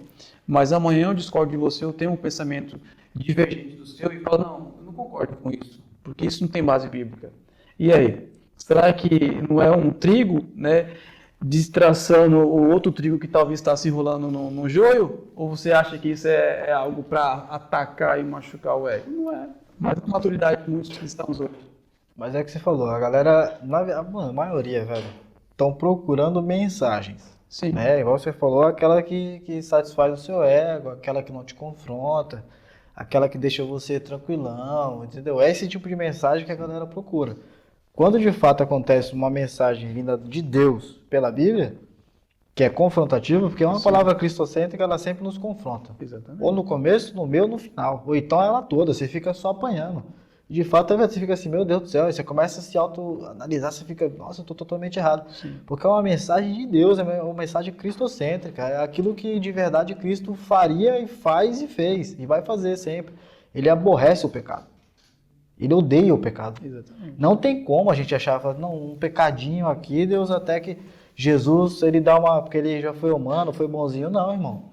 Mas amanhã eu discordo de você, eu tenho um pensamento divergente do seu e falo, não, eu não concordo com isso, porque isso não tem base bíblica. E aí? Será que não é um trigo, né, distraçando o outro trigo que talvez está se enrolando no joio? Ou você acha que isso é algo para atacar e machucar o ego? Não é. Mas com maturidade de muitos cristãos hoje. Mas é o que você falou, a galera, a maioria, velho, estão procurando mensagens. Sim. Né? Igual você falou, aquela que satisfaz o seu ego, aquela que não te confronta, aquela que deixa você tranquilão, entendeu? É esse tipo de mensagem que a galera procura. Quando de fato acontece uma mensagem vinda de Deus pela Bíblia, que é confrontativa, porque é uma palavra cristocêntrica, ela sempre nos confronta. Exatamente. Ou no começo, no meio, ou no final. Ou então ela toda, você fica só apanhando. De fato, você fica assim, meu Deus do céu, e você começa a se autoanalisar, você fica, nossa, eu estou totalmente errado. Sim. Porque é uma mensagem de Deus, é uma mensagem cristocêntrica, é aquilo que de verdade Cristo faria e faz e fez, e vai fazer sempre. Ele aborrece o pecado. Ele odeia o pecado. Exatamente. Não tem como a gente achar, não, um pecadinho aqui, Deus até que Jesus, ele dá uma, porque ele já foi humano, foi bonzinho, não, irmão.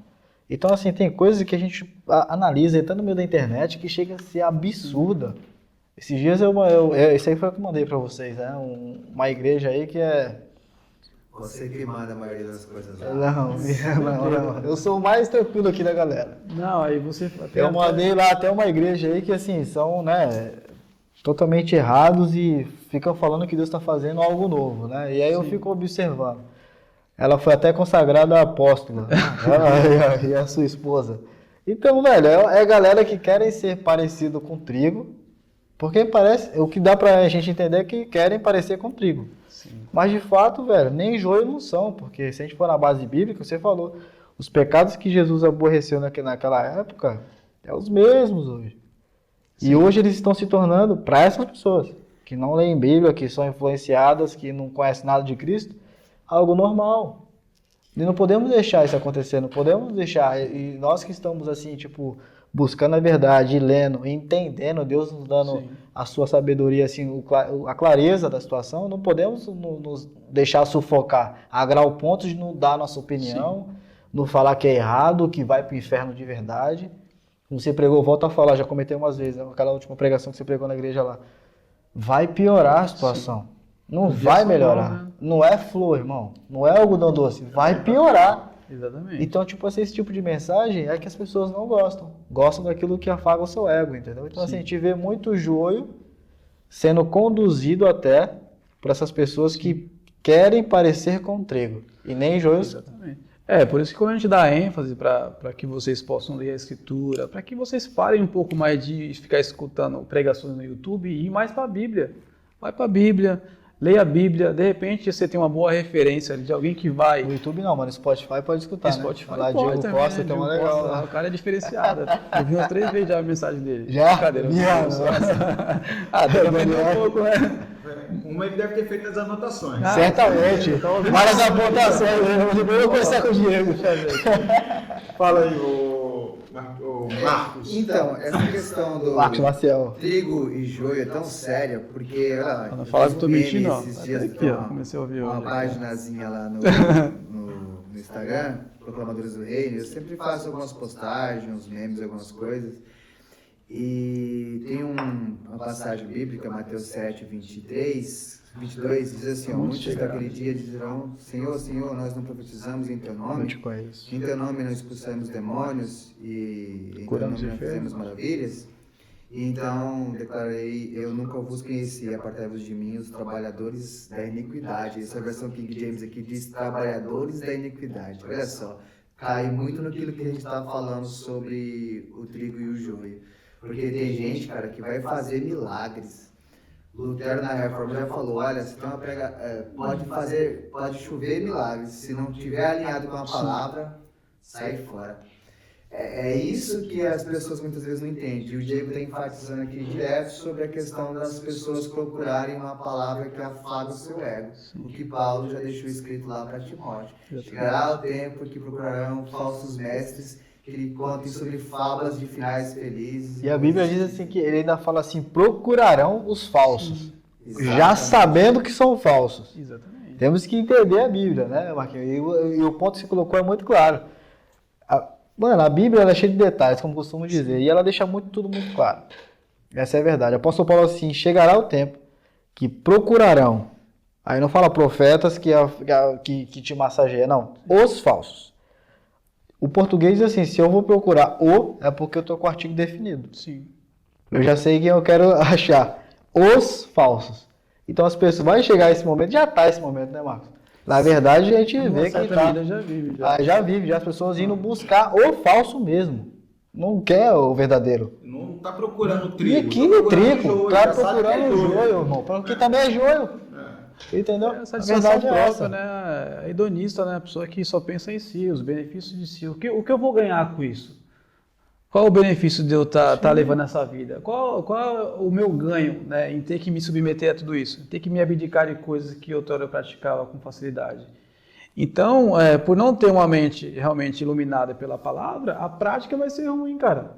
Então, assim, tem coisas que a gente analisa, até no meio da internet, que chega a ser absurda. Esses dias esse aí foi o que eu mandei pra vocês, né? Uma igreja aí que é... Você que manda a maioria das coisas lá. Não. Eu sou o mais tranquilo aqui da galera. Não, aí você... Eu mandei lá até uma igreja aí que, assim, são, né, totalmente errados e ficam falando que Deus está fazendo algo novo, né? E aí eu fico observando. Ela foi até consagrada apóstola, ela e a sua esposa. Então, velho, é galera que querem ser parecido com trigo, porque parece, o que dá pra gente entender é que querem parecer com trigo. Sim. Mas de fato, velho, nem joio não são, porque se a gente for na base bíblica, você falou, os pecados que Jesus aborreceu naquela época, é os mesmos hoje. Sim. E hoje eles estão se tornando, para essas pessoas, que não leem Bíblia, que são influenciadas, que não conhecem nada de Cristo, algo normal. E não podemos deixar isso acontecer, não podemos deixar, e nós que estamos assim, tipo... buscando a verdade, lendo, entendendo, Deus nos dando a sua sabedoria, assim, a clareza da situação, não podemos nos deixar sufocar, agrar o ponto de não dar a nossa opinião, não falar que é errado, que vai para o inferno de verdade. Como você pregou, volta a falar, já comentei umas vezes, aquela última pregação que você pregou na igreja lá. Vai piorar a situação, não vai melhorar. Né? Não é flor, irmão, não é algodão doce, vai piorar. Exatamente. Então, tipo assim, esse tipo de mensagem é que as pessoas não gostam. Gostam daquilo que afaga o seu ego, entendeu? Então, assim, a gente vê muito joio sendo conduzido até por essas pessoas que querem parecer com trigo. E nem joio. Exatamente. Por isso que quando a gente dá ênfase para que vocês possam ler a Escritura, para que vocês parem um pouco mais de ficar escutando pregações no YouTube e ir mais para a Bíblia. Vai para a Bíblia. Leia a Bíblia, de repente você tem uma boa referência de alguém que vai... No YouTube não, mas no Spotify pode escutar, Spotify né? Lá, pode Diego também, Costa tem uma legal. Costa, o cara é diferenciado. Eu vi umas 3 vezes já a mensagem dele. Já? Brincadeira. Já? Tem que aprender um pouco, né? Uma ele deve ter feito as anotações. Certamente. Várias apontações. Eu vou conversar com o Diego. Fala aí, o Marcos. Então, essa questão do Marcos Maciel. trigo e joio é tão séria, porque, olha lá, Não fala que eu tô mentindo, não. esses Até dias aqui, ó, uma- comecei a ouvir uma hoje. paginazinha lá no Instagram, Proclamadores do Reino. Eu sempre faço algumas postagens, uns memes, algumas coisas. E tem uma passagem bíblica, Mateus 7, 22, diz assim, ó, muitos daquele dia dirão, Senhor, Senhor, nós não profetizamos em Teu Não nome, te conheço. em Teu nome não expulsamos demônios e em Teu Curamos nome não enfermos. fizemos maravilhas. E então declarei, eu nunca vos conheci, apartai-vos de mim os trabalhadores da iniquidade. Essa versão King James aqui diz trabalhadores da iniquidade. Olha só, cai muito naquilo que a gente estava falando sobre o trigo e o joio. Porque tem gente, cara, que vai fazer milagres. Lutero na Reforma já falou, olha, se tem uma pode chover milagres, se não tiver alinhado com a palavra, sai fora. É isso que as pessoas muitas vezes não entendem. E o Diego está enfatizando aqui direto sobre a questão das pessoas procurarem uma palavra que afaga o seu ego. O que Paulo já deixou escrito lá para Timóteo. Chegará o tempo que procurarão falsos mestres que lhe contem sobre fábulas de finais felizes. E a Bíblia diz assim que ele ainda fala assim, procurarão os falsos. Já Exatamente. sabendo que são falsos. Exatamente. Temos que entender a Bíblia, né, Marquinhos? E o ponto que você colocou é muito claro. Mano, a Bíblia ela é cheia de detalhes, como costumo dizer, e ela deixa tudo muito claro. Essa é a verdade. O apóstolo Paulo assim, chegará o tempo que procurarão, aí não fala profetas que te massageiam, não, os falsos. O português diz assim, se eu vou procurar o, é porque eu estou com o artigo definido. Sim. Eu já sei quem eu quero achar. Os falsos. Então as pessoas, vai chegar esse momento, já está esse momento, né, Marcos? Na verdade, a gente vê Uma que certa tá, medida já vive. já vive, já as pessoas indo buscar o falso mesmo. Não quer o verdadeiro. Não tá procurando trigo. E que tá procurando trigo? joio, Tá já sabe que é procurando joio, irmão. Porque também é joio. Entendeu? É a A satisfação verdade é própria, essa. né? É hedonista, né? A pessoa que só pensa em si, os benefícios de si. O que eu vou ganhar com isso? Qual o benefício de eu estar levando essa vida? Qual é o meu ganho, né, em ter que me submeter a tudo isso? Em ter que me abdicar de coisas que outrora eu praticava com facilidade? Então, por não ter uma mente realmente iluminada pela palavra, a prática vai ser ruim, cara.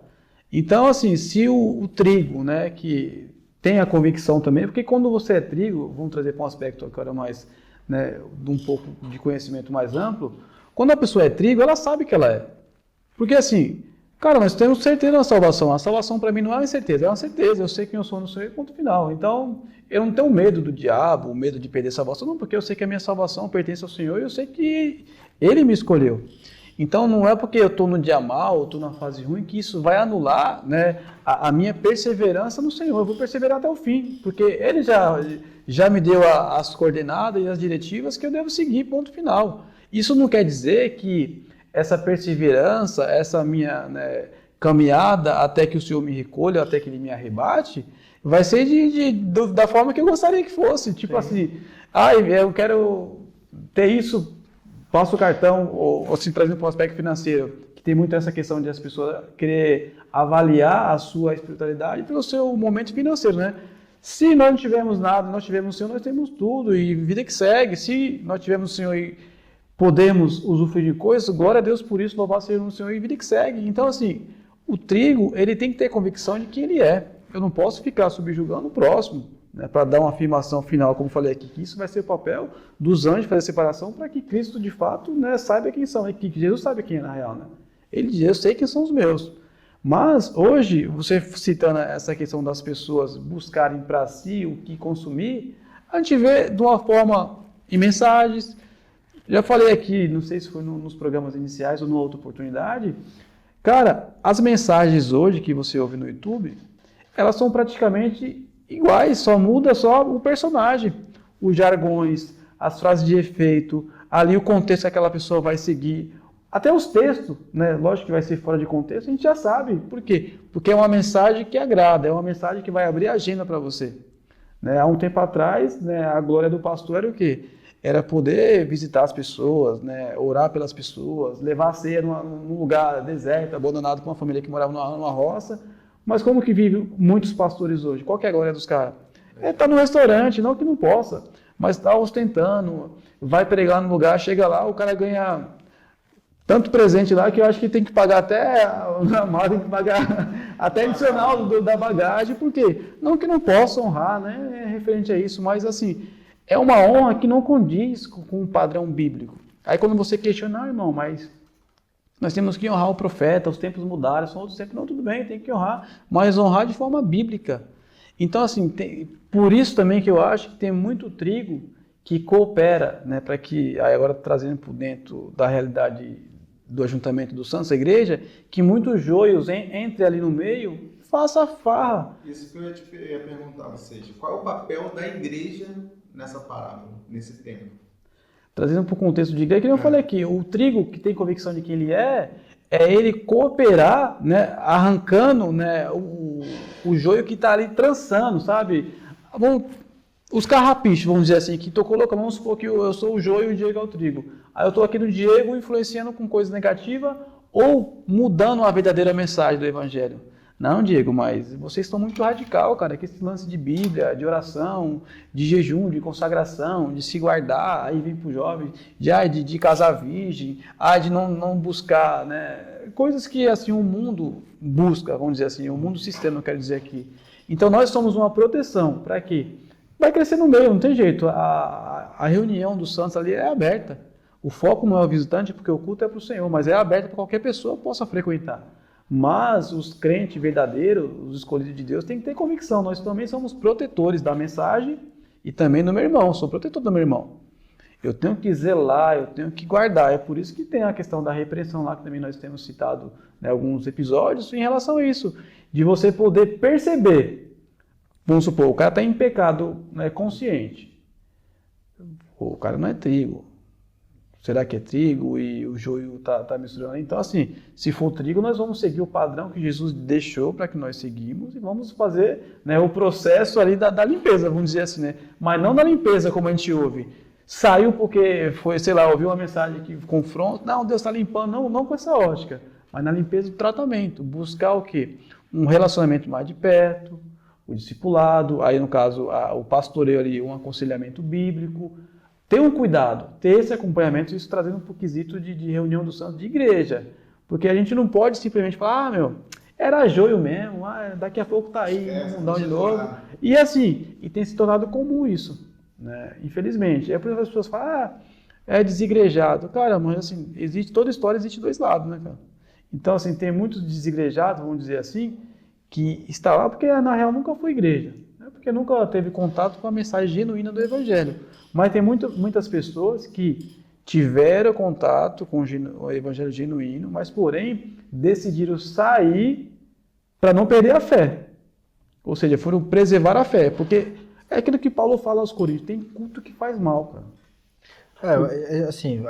Então, assim, se o trigo, né, que tem a convicção também, porque quando você é trigo, vamos trazer para um aspecto agora mais, né, de um pouco de conhecimento mais amplo, quando a pessoa é trigo, ela sabe que ela é. Porque assim, cara, nós temos certeza na salvação. A salvação para mim não é uma incerteza, é uma certeza. Eu sei quem eu sou no Senhor, ponto final. Então, eu não tenho medo do diabo, o medo de perder a salvação, não, porque eu sei que a minha salvação pertence ao Senhor e eu sei que Ele me escolheu. Então, não é porque eu estou no dia mal, ou estou na fase ruim, que isso vai anular, né, a minha perseverança no Senhor. Eu vou perseverar até o fim, porque Ele já me deu as coordenadas e as diretivas que eu devo seguir, ponto final. Isso não quer dizer que essa perseverança, essa minha, né, caminhada até que o Senhor me recolha, até que Ele me arrebate, vai ser da forma que eu gostaria que fosse. Tipo assim, eu quero ter isso, passo o cartão, ou assim, trazendo para o aspecto financeiro, que tem muito essa questão de as pessoas querer avaliar a sua espiritualidade pelo seu momento financeiro, né? Se nós não tivermos nada, nós tivermos o Senhor, nós temos tudo, e vida que segue. Se nós tivermos o Senhor e podemos usufruir de coisas, glória a Deus por isso, louvado seja o Senhor e vida que segue. Então, assim, o trigo, ele tem que ter convicção de quem ele é. Eu não posso ficar subjugando o próximo, né, para dar uma afirmação final, como falei aqui, que isso vai ser o papel dos anjos, fazer a separação, para que Cristo, de fato, né, saiba quem são, e que Jesus sabe quem é na real, né? Ele diz, eu sei quem são os meus. Mas, hoje, você citando essa questão das pessoas buscarem para si o que consumir, a gente vê de uma forma em mensagens. Já falei aqui, não sei se foi nos programas iniciais ou numa outra oportunidade, cara, as mensagens hoje que você ouve no YouTube, elas são praticamente iguais, só muda só o personagem, os jargões, as frases de efeito, ali o contexto que aquela pessoa vai seguir, até os textos, né? Lógico que vai ser fora de contexto, a gente já sabe. Por quê? Porque é uma mensagem que agrada, é uma mensagem que vai abrir a agenda para você. Né? Há um tempo atrás, né, a glória do pastor era o quê? Era poder visitar as pessoas, né, orar pelas pessoas, levar a ceia num lugar deserto, abandonado por uma família que morava numa roça. Mas como que vivem muitos pastores hoje? Qual que é a glória dos caras? Está no restaurante, não que não possa, mas está ostentando, vai pregar no lugar, chega lá, o cara ganha tanto presente lá que eu acho que tem que pagar até a mala, tem que pagar até adicional da bagagem, porque não que não possa honrar, né? É referente a isso, mas assim, é uma honra que não condiz com o padrão bíblico. Aí quando você questiona, irmão, mas nós temos que honrar o profeta, os tempos mudaram, são outros tempos, não, tudo bem, tem que honrar, mas honrar de forma bíblica. Então, assim, por isso também que eu acho que tem muito trigo que coopera, né, para que, aí agora trazendo por dentro da realidade do ajuntamento dos santos, a igreja, que muitos joios entre ali no meio, faça farra. Isso que eu ia perguntar, ou seja, qual é o papel da igreja nessa parábola, nesse tempo? Trazendo para o contexto de igreja, que eu falei aqui, o trigo que tem convicção de quem ele é ele cooperar, né, arrancando, né, o joio que está ali trançando, sabe? Os carrapichos, vamos dizer assim, que estou colocando, vamos supor que eu sou o joio e o Diego é o trigo. Aí eu estou aqui no Diego influenciando com coisa negativa ou mudando a verdadeira mensagem do Evangelho. Não, Diego, mas vocês estão muito radical, cara, que esse lance de Bíblia, de oração, de jejum, de consagração, de se guardar, aí vem para o jovem, de casar virgem, de não buscar, né, coisas que assim o mundo busca, vamos dizer assim, o mundo sistema, eu quero dizer aqui. Então nós somos uma proteção, para quê? Vai crescer no meio, não tem jeito, a reunião dos santos ali é aberta, o foco não é o visitante, porque o culto é para o Senhor, mas é aberto para qualquer pessoa que possa frequentar. Mas os crentes verdadeiros, os escolhidos de Deus, têm que ter convicção. Nós também somos protetores da mensagem e também do meu irmão. Sou protetor do meu irmão. Eu tenho que zelar, eu tenho que guardar. É por isso que tem a questão da repreensão lá, que também nós temos citado, né, alguns episódios em relação a isso. De você poder perceber. Vamos supor, o cara está em pecado, né, consciente. O cara não é trigo. Será que é trigo e o joio está misturando? Então, assim, se for trigo, nós vamos seguir o padrão que Jesus deixou para que nós seguimos e vamos fazer, né, o processo ali da limpeza, vamos dizer assim, né? Mas não da limpeza como a gente ouve. Saiu porque foi, sei lá, ouviu uma mensagem que confronta, não, Deus está limpando, não com essa ótica, mas na limpeza do tratamento. Buscar o quê? Um relacionamento mais de perto, o discipulado, aí no caso o pastoreio ali, um aconselhamento bíblico. Ter um cuidado, ter esse acompanhamento, isso trazendo para o quesito de reunião dos santos de igreja. Porque a gente não pode simplesmente falar, era joio mesmo, daqui a pouco está aí, no mundão de novo. E assim, e tem se tornado comum isso, né? Infelizmente. É por isso que as pessoas falam, é desigrejado. Cara, mas assim, toda história existe dois lados, né, cara? Então, assim, tem muitos desigrejados, vamos dizer assim, que está lá porque na real nunca foi igreja, né? Porque nunca teve contato com a mensagem genuína do Evangelho. Mas tem muitas pessoas que tiveram contato com o Evangelho genuíno, mas porém decidiram sair para não perder a fé. Ou seja, foram preservar a fé. Porque é aquilo que Paulo fala aos Coríntios, tem culto que faz mal, cara. Assim,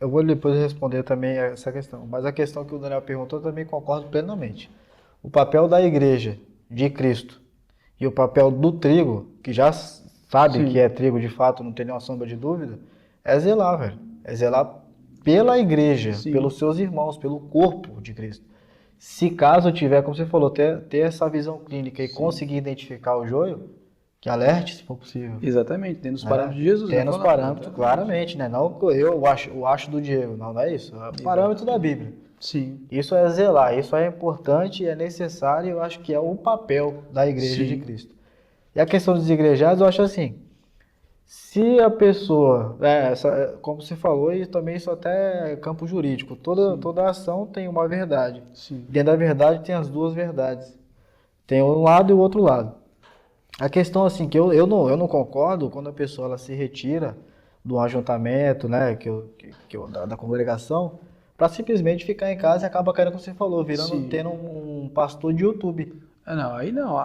eu vou depois responder também essa questão. Mas a questão que o Daniel perguntou, eu também concordo plenamente. O papel da igreja de Cristo e o papel do trigo, que já sabe Sim. que é trigo de fato, não tem nenhuma sombra de dúvida, é zelar, velho. É zelar pela igreja, Sim. pelos seus irmãos, pelo corpo de Cristo. Se caso tiver, como você falou, ter essa visão clínica e Sim. conseguir identificar o joio, que alerte, se for possível. Exatamente, tendo os parâmetros de Jesus. Tendo os parâmetros, claramente, né? Não eu acho do Diego, não é isso. É o parâmetro da Bíblia. Sim. Isso é zelar, isso é importante, é necessário, eu acho que é o papel da igreja Sim. de Cristo. E a questão dos igrejados, eu acho assim, se a pessoa, como você falou, e também isso até é campo jurídico, toda ação tem uma verdade. Sim. Dentro da verdade tem as duas verdades. Tem um lado e o outro lado. A questão assim, que eu não concordo quando a pessoa ela se retira do ajuntamento, né, da congregação, para simplesmente ficar em casa e acaba caindo, como você falou, tendo um pastor de YouTube. Aí não.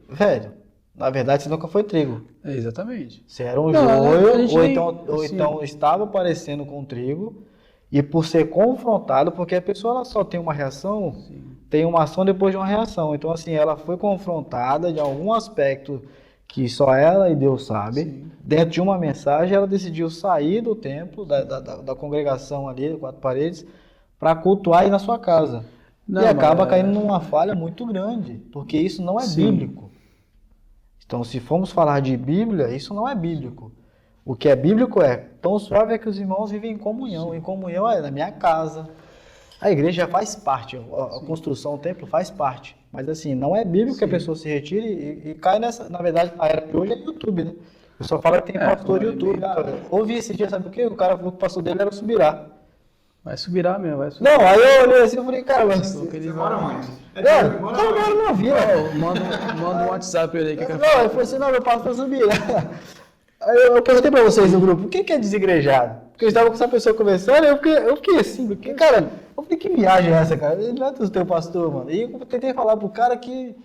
Velho, na verdade você nunca foi trigo. Exatamente. Você era um joio, ou então estava parecendo com trigo, e por ser confrontado, porque a pessoa ela só tem uma reação, Sim. tem uma ação depois de uma reação. Então assim, ela foi confrontada de algum aspecto que só ela e Deus sabe. Sim. Dentro de uma mensagem, ela decidiu sair do templo, da congregação ali, de 4 paredes, para cultuar aí na sua casa. E acaba caindo numa falha muito grande, porque isso não é Sim. bíblico. Então, se formos falar de Bíblia, isso não é bíblico. O que é bíblico é, tão suave é que os irmãos vivem em comunhão. Em comunhão é na minha casa. A igreja faz parte, a construção, o templo faz parte. Mas assim, não é bíblico que a pessoa se retire e cai nessa... Na verdade, a era de hoje é YouTube, né? O pessoal fala que tem pastor de YouTube. Ouvi esse dia, sabe o quê? O cara falou que o pastor dele era o Subirá. Vai subirá mesmo, vai subirá. Não, aí eu olhei assim e falei, cara, mas... Você mora onde? Eu moro na vila. Manda um WhatsApp pra ele aí que eu quero Não, ele falou assim, não, meu pastor Subirá. Aí eu perguntei pra vocês no grupo, o que é desigrejado? Porque eu estava com essa pessoa conversando, eu fiquei assim, porque, cara, eu falei, que viagem é essa, cara? Ele não é do teu pastor, mano. E eu tentei falar pro cara que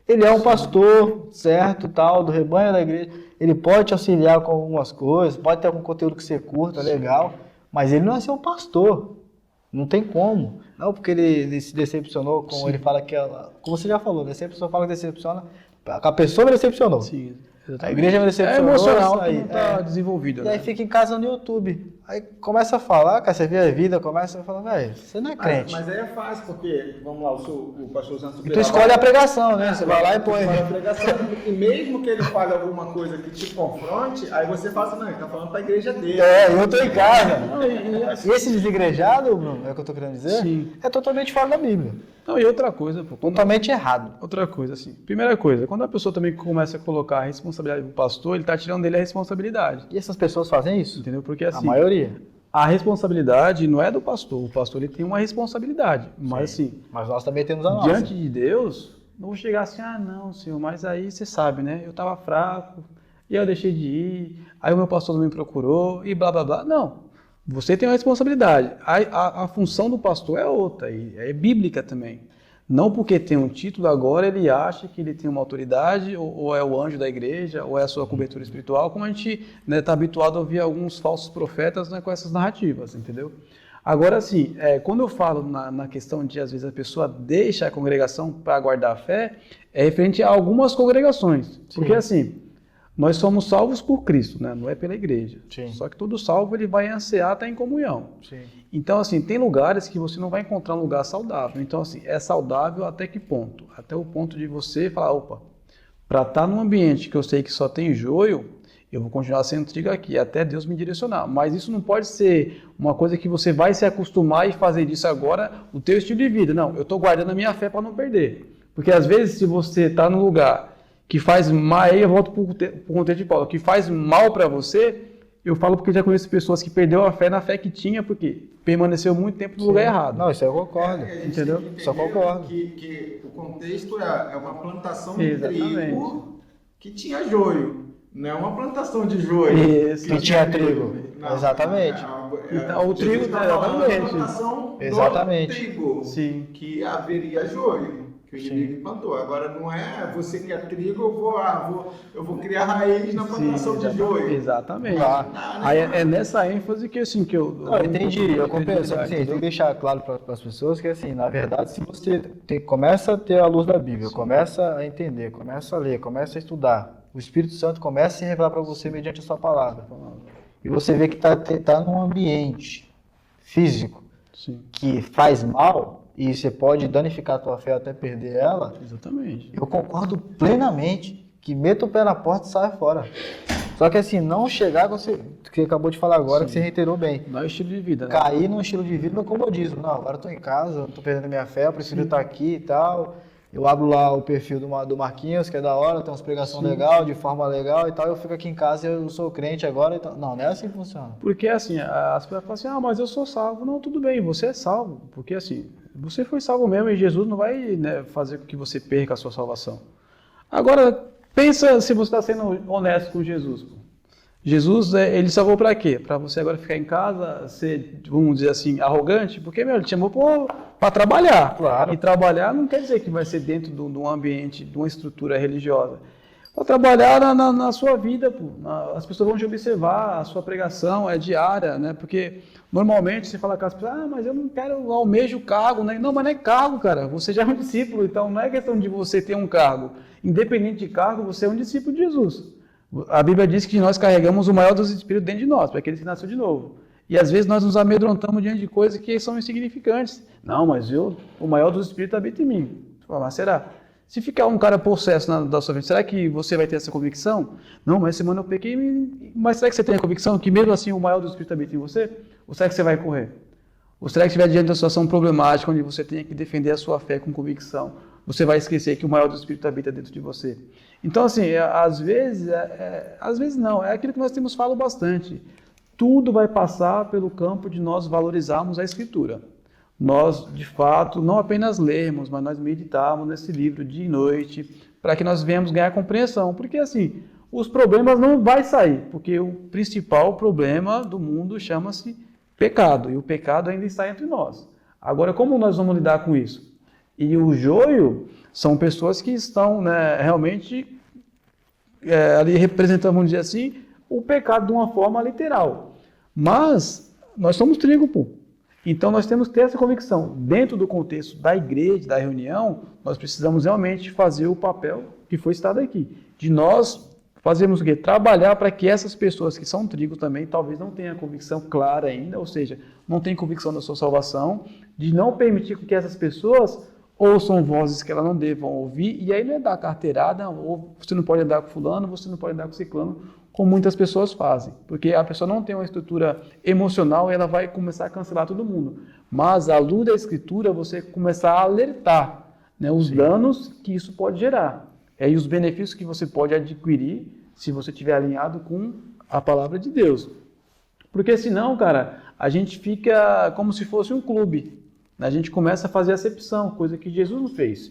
ele é um pastor, certo, tal, do rebanho da igreja. Ele pode te auxiliar com algumas coisas, pode ter algum conteúdo que você curta, legal, mas ele não é seu pastor. Não tem como. Não, porque ele se decepcionou, como ele fala que ela... Como você já falou, a pessoa fala que decepciona, a pessoa me decepcionou. Sim. A igreja me decepcionou. É emocional, aí, que não tá desenvolvido. E aí fica em casa no YouTube. Aí começa a falar, cara, você vê a vida, começa a falar, velho, você não é crente. Mas aí é fácil, porque, vamos lá, o pastor Santos Tu escolhe a pregação, né? Você vai lá e põe. escolhe a pregação, e mesmo que ele fale alguma coisa que te confronte, aí você fala assim, não, ele tá falando pra igreja dele. Eu tô em casa. E esse desigrejado, Bruno, é o que eu tô querendo dizer? Sim. É totalmente fora da Bíblia. Não, e outra coisa, pô, Totalmente errado. outra coisa, assim. Primeira coisa, quando a pessoa também começa a colocar a responsabilidade pro pastor, ele tá tirando dele a responsabilidade. E essas pessoas fazem isso? Entendeu? Porque A assim, maioria. a responsabilidade não é do pastor. O pastor ele tem uma responsabilidade. Mas assim, Mas nós também temos a nossa. diante de Deus, não vou chegar assim, ah não, senhor, mas aí você sabe, né? Eu estava fraco, e eu deixei de ir, aí o meu pastor não me procurou, e blá blá blá. Não, você tem uma responsabilidade. A função do pastor é outra, e é bíblica também. Não porque tem um título agora, ele acha que ele tem uma autoridade, ou é o anjo da igreja, ou é a sua cobertura espiritual, como a gente está habituado a ouvir alguns falsos profetas, né, com essas narrativas, entendeu? Agora, assim, quando eu falo na questão de, às vezes, a pessoa deixa a congregação para guardar a fé, é referente a algumas congregações. Porque, assim, nós somos salvos por Cristo, né? Não é pela igreja. Sim. Só que todo salvo, ele vai ansiar estar em comunhão. Sim. Então, assim, tem lugares que você não vai encontrar um lugar saudável. Então, assim, é saudável até que ponto? Até o ponto de você falar, opa, para estar num ambiente que eu sei que só tem joio, eu vou continuar sendo trigo aqui, até Deus me direcionar. Mas isso não pode ser uma coisa que você vai se acostumar e fazer disso agora o teu estilo de vida. Não, eu estou guardando a minha fé para não perder. Porque às vezes, se você está num lugar que faz mal, aí eu volto para o contexto de Paulo, que faz mal para você, eu falo porque já conheço pessoas que perderam a fé na fé que tinha, porque permaneceu muito tempo no lugar errado. Não, isso aí eu concordo. A gente Entendeu? tem que Só entender concordo. que o contexto é uma plantação de Exatamente. trigo que tinha joio. Não é uma plantação de joio. Isso. Que tinha trigo. Exatamente. Então, o trigo, está falando da exatamente. plantação Exatamente. do trigo. Sim. Que haveria joio. Que o inimigo plantou. Agora não é você que é trigo, eu vou criar raiz na plantação de joio. Exatamente. Claro. Aí é nessa ênfase que, assim, que eu... Não, eu entendi, eu compreendo. Só que assim, tem que deixar claro para as pessoas que, assim, na verdade, se você começa a ter a luz da Bíblia, começa a entender, começa a ler, começa a estudar, o Espírito Santo começa a se revelar para você mediante a sua palavra. E você vê que tá num ambiente físico Sim, que faz mal e você pode danificar a tua fé até perder ela, exatamente. eu concordo plenamente que meta o pé na porta e saia fora. Só que assim, não chegar, você que acabou de falar agora, que você reiterou bem, Não é o estilo de vida, né? cair num estilo de vida no comodismo. Não, agora eu tô em casa, eu tô perdendo minha fé, eu prefiro estar aqui e tal. Eu abro lá o perfil do Marquinhos, que é da hora, tem umas pregações legal, de forma legal e tal, eu fico aqui em casa e eu sou crente agora e tal. Não, não é assim que funciona. Porque, assim, as pessoas falam assim, mas eu sou salvo. Não, tudo bem, você é salvo. Porque, assim, você foi salvo mesmo e Jesus não vai, né, fazer com que você perca a sua salvação. Agora, pensa se você está sendo honesto com Jesus. Pô. Jesus, ele salvou para quê? Para você agora ficar em casa, ser, vamos dizer assim, arrogante? Porque, ele te chamou para trabalhar. Claro. E trabalhar não quer dizer que vai ser dentro de um ambiente, de uma estrutura religiosa. Para trabalhar na sua vida, pô. As pessoas vão te observar, a sua pregação é diária, né? Porque normalmente você fala com as pessoas, mas eu não quero, almejo cargo, né? Não, mas não é cargo, cara. Você já é um discípulo, então não é questão de você ter um cargo. Independente de cargo, você é um discípulo de Jesus. A Bíblia diz que nós carregamos o maior dos espíritos dentro de nós, para aqueles que nasceu de novo. E às vezes nós nos amedrontamos diante de coisas que são insignificantes. Não, mas o maior dos espíritos habita em mim. Mas será? Se ficar um cara possesso da sua frente, será que você vai ter essa convicção? Não, mas semana eu pequei, mas será que você tem a convicção que mesmo assim o maior do Espírito habita em você? Ou será que você vai correr? Ou será que estiver diante de uma situação problemática onde você tenha que defender a sua fé com convicção? Você vai esquecer que o maior do Espírito habita dentro de você. Então, assim, às vezes não, é aquilo que nós temos falado bastante. Tudo vai passar pelo campo de nós valorizarmos a Escritura. Nós, de fato, não apenas lermos, mas nós meditarmos nesse livro dia e noite, para que nós venhamos ganhar compreensão. Porque, assim, os problemas não vão sair, porque o principal problema do mundo chama-se pecado, e o pecado ainda está entre nós. Agora, como nós vamos lidar com isso? E o joio são pessoas que estão, né, realmente ali representando, vamos dizer assim, o pecado de uma forma literal. Mas nós somos trigo, pô. Então nós temos que ter essa convicção. Dentro do contexto da igreja, da reunião, nós precisamos realmente fazer o papel que foi citado aqui. De nós fazermos o quê? Trabalhar para que essas pessoas que são trigo também, talvez não tenham a convicção clara ainda, ou seja, não tenham convicção da sua salvação, de não permitir que essas pessoas ouçam vozes que elas não devam ouvir, e aí não é dar carteirada, ou você não pode andar com fulano, você não pode andar com ciclano, como muitas pessoas fazem, porque a pessoa não tem uma estrutura emocional e ela vai começar a cancelar todo mundo. Mas, à luz da Escritura, você começar a alertar, né, os danos que isso pode gerar, e os benefícios que você pode adquirir se você estiver alinhado com a palavra de Deus. Porque senão, cara, a gente fica como se fosse um clube. A gente começa a fazer acepção, coisa que Jesus não fez.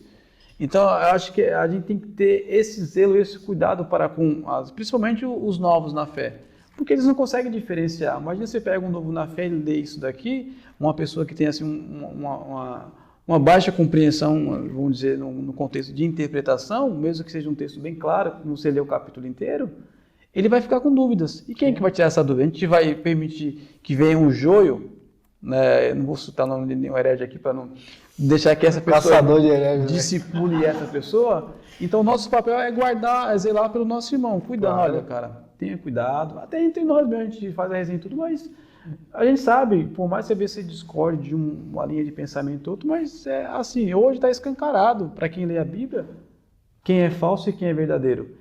Então, eu acho que a gente tem que ter esse zelo, esse cuidado para com, principalmente os novos na fé. Porque eles não conseguem diferenciar. Imagina você pega um novo na fé e lê isso daqui, uma pessoa que tem assim, uma baixa compreensão, vamos dizer, no contexto de interpretação, mesmo que seja um texto bem claro, como você lê o capítulo inteiro, ele vai ficar com dúvidas. E quem é que vai tirar essa dúvida? A gente vai permitir que venha um joio, né? Não vou citar o nome de nenhum herege aqui para não deixar que essa pessoa discipule essa pessoa. Então, o nosso papel é guardar, é zelar pelo nosso irmão, cuidando. Claro. Olha, cara, tenha cuidado. Até entre nós mesmo, a gente faz a resenha e tudo, mas a gente sabe, por mais que você discorde de uma linha de pensamento ou outro, mas é assim, hoje está escancarado para quem lê a Bíblia, quem é falso e quem é verdadeiro.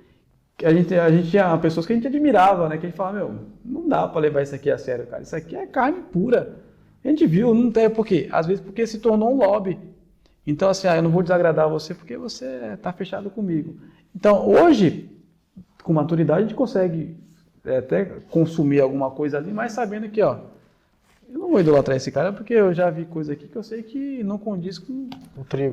A gente tinha pessoas que a gente admirava, né? Que a gente falava, não dá para levar isso aqui a sério, cara. Isso aqui é carne pura. A gente viu, não tem por quê? Às vezes porque se tornou um lobby. Então, assim, eu não vou desagradar você porque você está fechado comigo. Então, hoje, com maturidade, a gente consegue até consumir alguma coisa ali, mas sabendo que, eu não vou idolatrar esse cara porque eu já vi coisa aqui que eu sei que não condiz com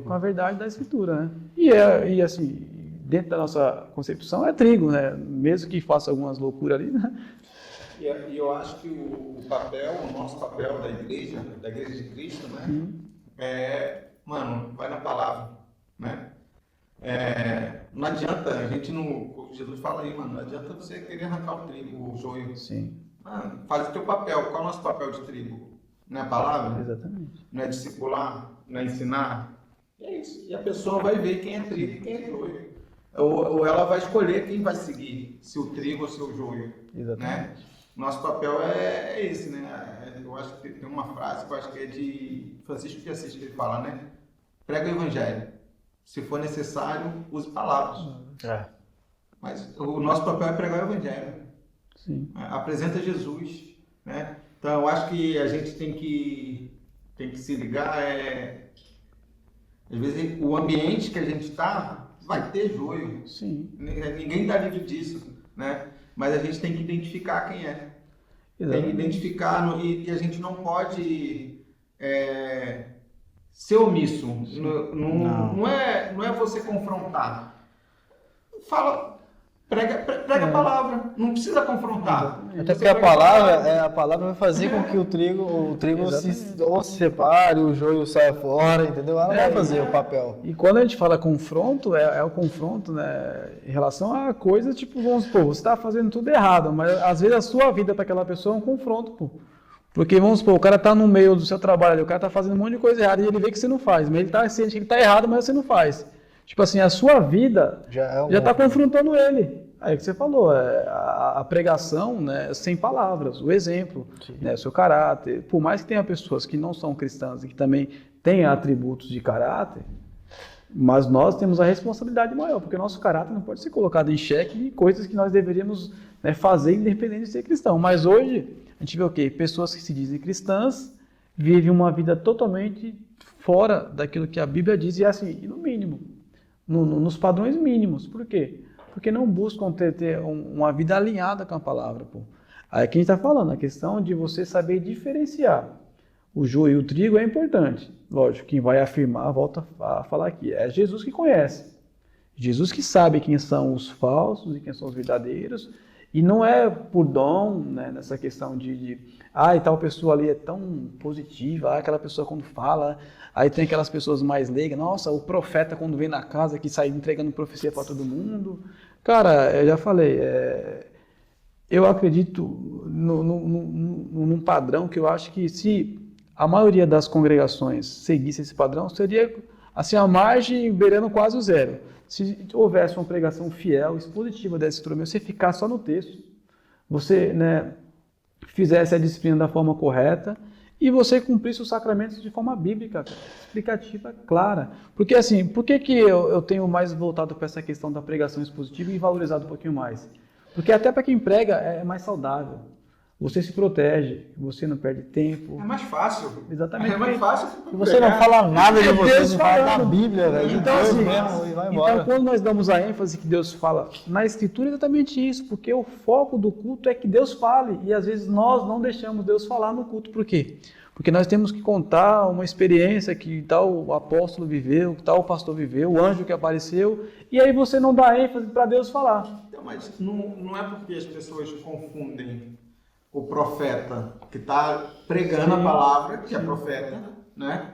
a verdade da Escritura, né? E assim, dentro da nossa concepção é trigo, né? Mesmo que faça algumas loucuras ali, né? E eu acho que o nosso papel da igreja de Cristo, né? Vai na palavra, né? Não adianta, Jesus fala aí, não adianta você querer arrancar o trigo, o joio. Sim. Faz o teu papel. Qual é o nosso papel de trigo? Não é a palavra? Exatamente. Não é discipular? Não é ensinar? É isso. E a pessoa vai ver quem é trigo e quem é joio. Ou ela vai escolher quem vai seguir, se o trigo ou se o joio. Exatamente. Né? Nosso papel é esse, né? Eu acho que tem uma frase que eu acho que é de Francisco de Assis, que ele fala, né? Prega o evangelho. Se for necessário, use palavras. Mas o nosso papel é pregar o evangelho. Sim. Apresenta Jesus, né? Então eu acho que a gente tem que se ligar. Às vezes o ambiente que a gente está vai ter joio. Sim. Ninguém está livre disso, né? Mas a gente tem que identificar quem é. Exatamente. Tem que identificar e a gente não pode ser omisso. Não é você confrontar. Prega a palavra. Não precisa confrontar. Até porque a palavra vai fazer com que o trigo se separe, o joio saia fora, entendeu? Ela vai fazer o papel. E quando a gente fala confronto, é o confronto, né, em relação a coisas tipo, vamos supor, você está fazendo tudo errado, mas às vezes a sua vida para aquela pessoa é um confronto, pô. Porque, vamos supor, o cara está no meio do seu trabalho, o cara está fazendo um monte de coisa errada e ele vê que você não faz, mas ele está ciente que ele está errado, mas você não faz. Tipo assim, a sua vida já está confrontando ele. Aí que você falou, a pregação, né, sem palavras, o exemplo, né, o seu caráter. Por mais que tenha pessoas que não são cristãs e que também têm atributos de caráter, Mas nós temos a responsabilidade maior, porque o nosso caráter não pode ser colocado em xeque em coisas que nós deveríamos, né, fazer independente de ser cristão. Mas hoje, a gente vê o quê? Pessoas que se dizem cristãs vivem uma vida totalmente fora daquilo que a Bíblia diz, e assim, e no mínimo, nos padrões mínimos. Por quê? Porque não buscam ter uma vida alinhada com a palavra. Pô. Aí é que a gente está falando, a questão de você saber diferenciar. O joio e o trigo é importante. Lógico, quem vai afirmar, volta a falar aqui, é Jesus que conhece. Jesus que sabe quem são os falsos e quem são os verdadeiros. E não é por dom, né, nessa questão e tal pessoa ali é tão positiva, aquela pessoa quando fala, aí tem aquelas pessoas mais leigas, nossa, o profeta quando vem na casa que sai entregando profecia para todo mundo. Cara, eu já falei, eu acredito num padrão que eu acho que se a maioria das congregações seguisse esse padrão, seria assim, a margem beirando quase o zero. Se houvesse uma pregação fiel, expositiva dessa estrutura, você ficar só no texto, você, né, fizesse a disciplina da forma correta e você cumprisse os sacramentos de forma bíblica, explicativa, clara. Porque assim, por que eu tenho mais voltado para essa questão da pregação expositiva e valorizado um pouquinho mais? Porque até para quem prega é mais saudável. Você se protege, você não perde tempo. É mais fácil. Exatamente. É mais fácil. E você não fala nada de você, Deus não fala da falando. Bíblia, velho. Então, Deus assim, mesmo, e vai embora. então, quando nós damos a ênfase que Deus fala na Escritura, é exatamente isso, porque o foco do culto é que Deus fale, e às vezes nós não deixamos Deus falar no culto. Por quê? Porque nós temos que contar uma experiência que tal apóstolo viveu, que tal pastor viveu, o anjo que apareceu, e aí você não dá ênfase para Deus falar. Então, mas não é porque as pessoas confundem o profeta que está pregando a palavra, que é profeta, né,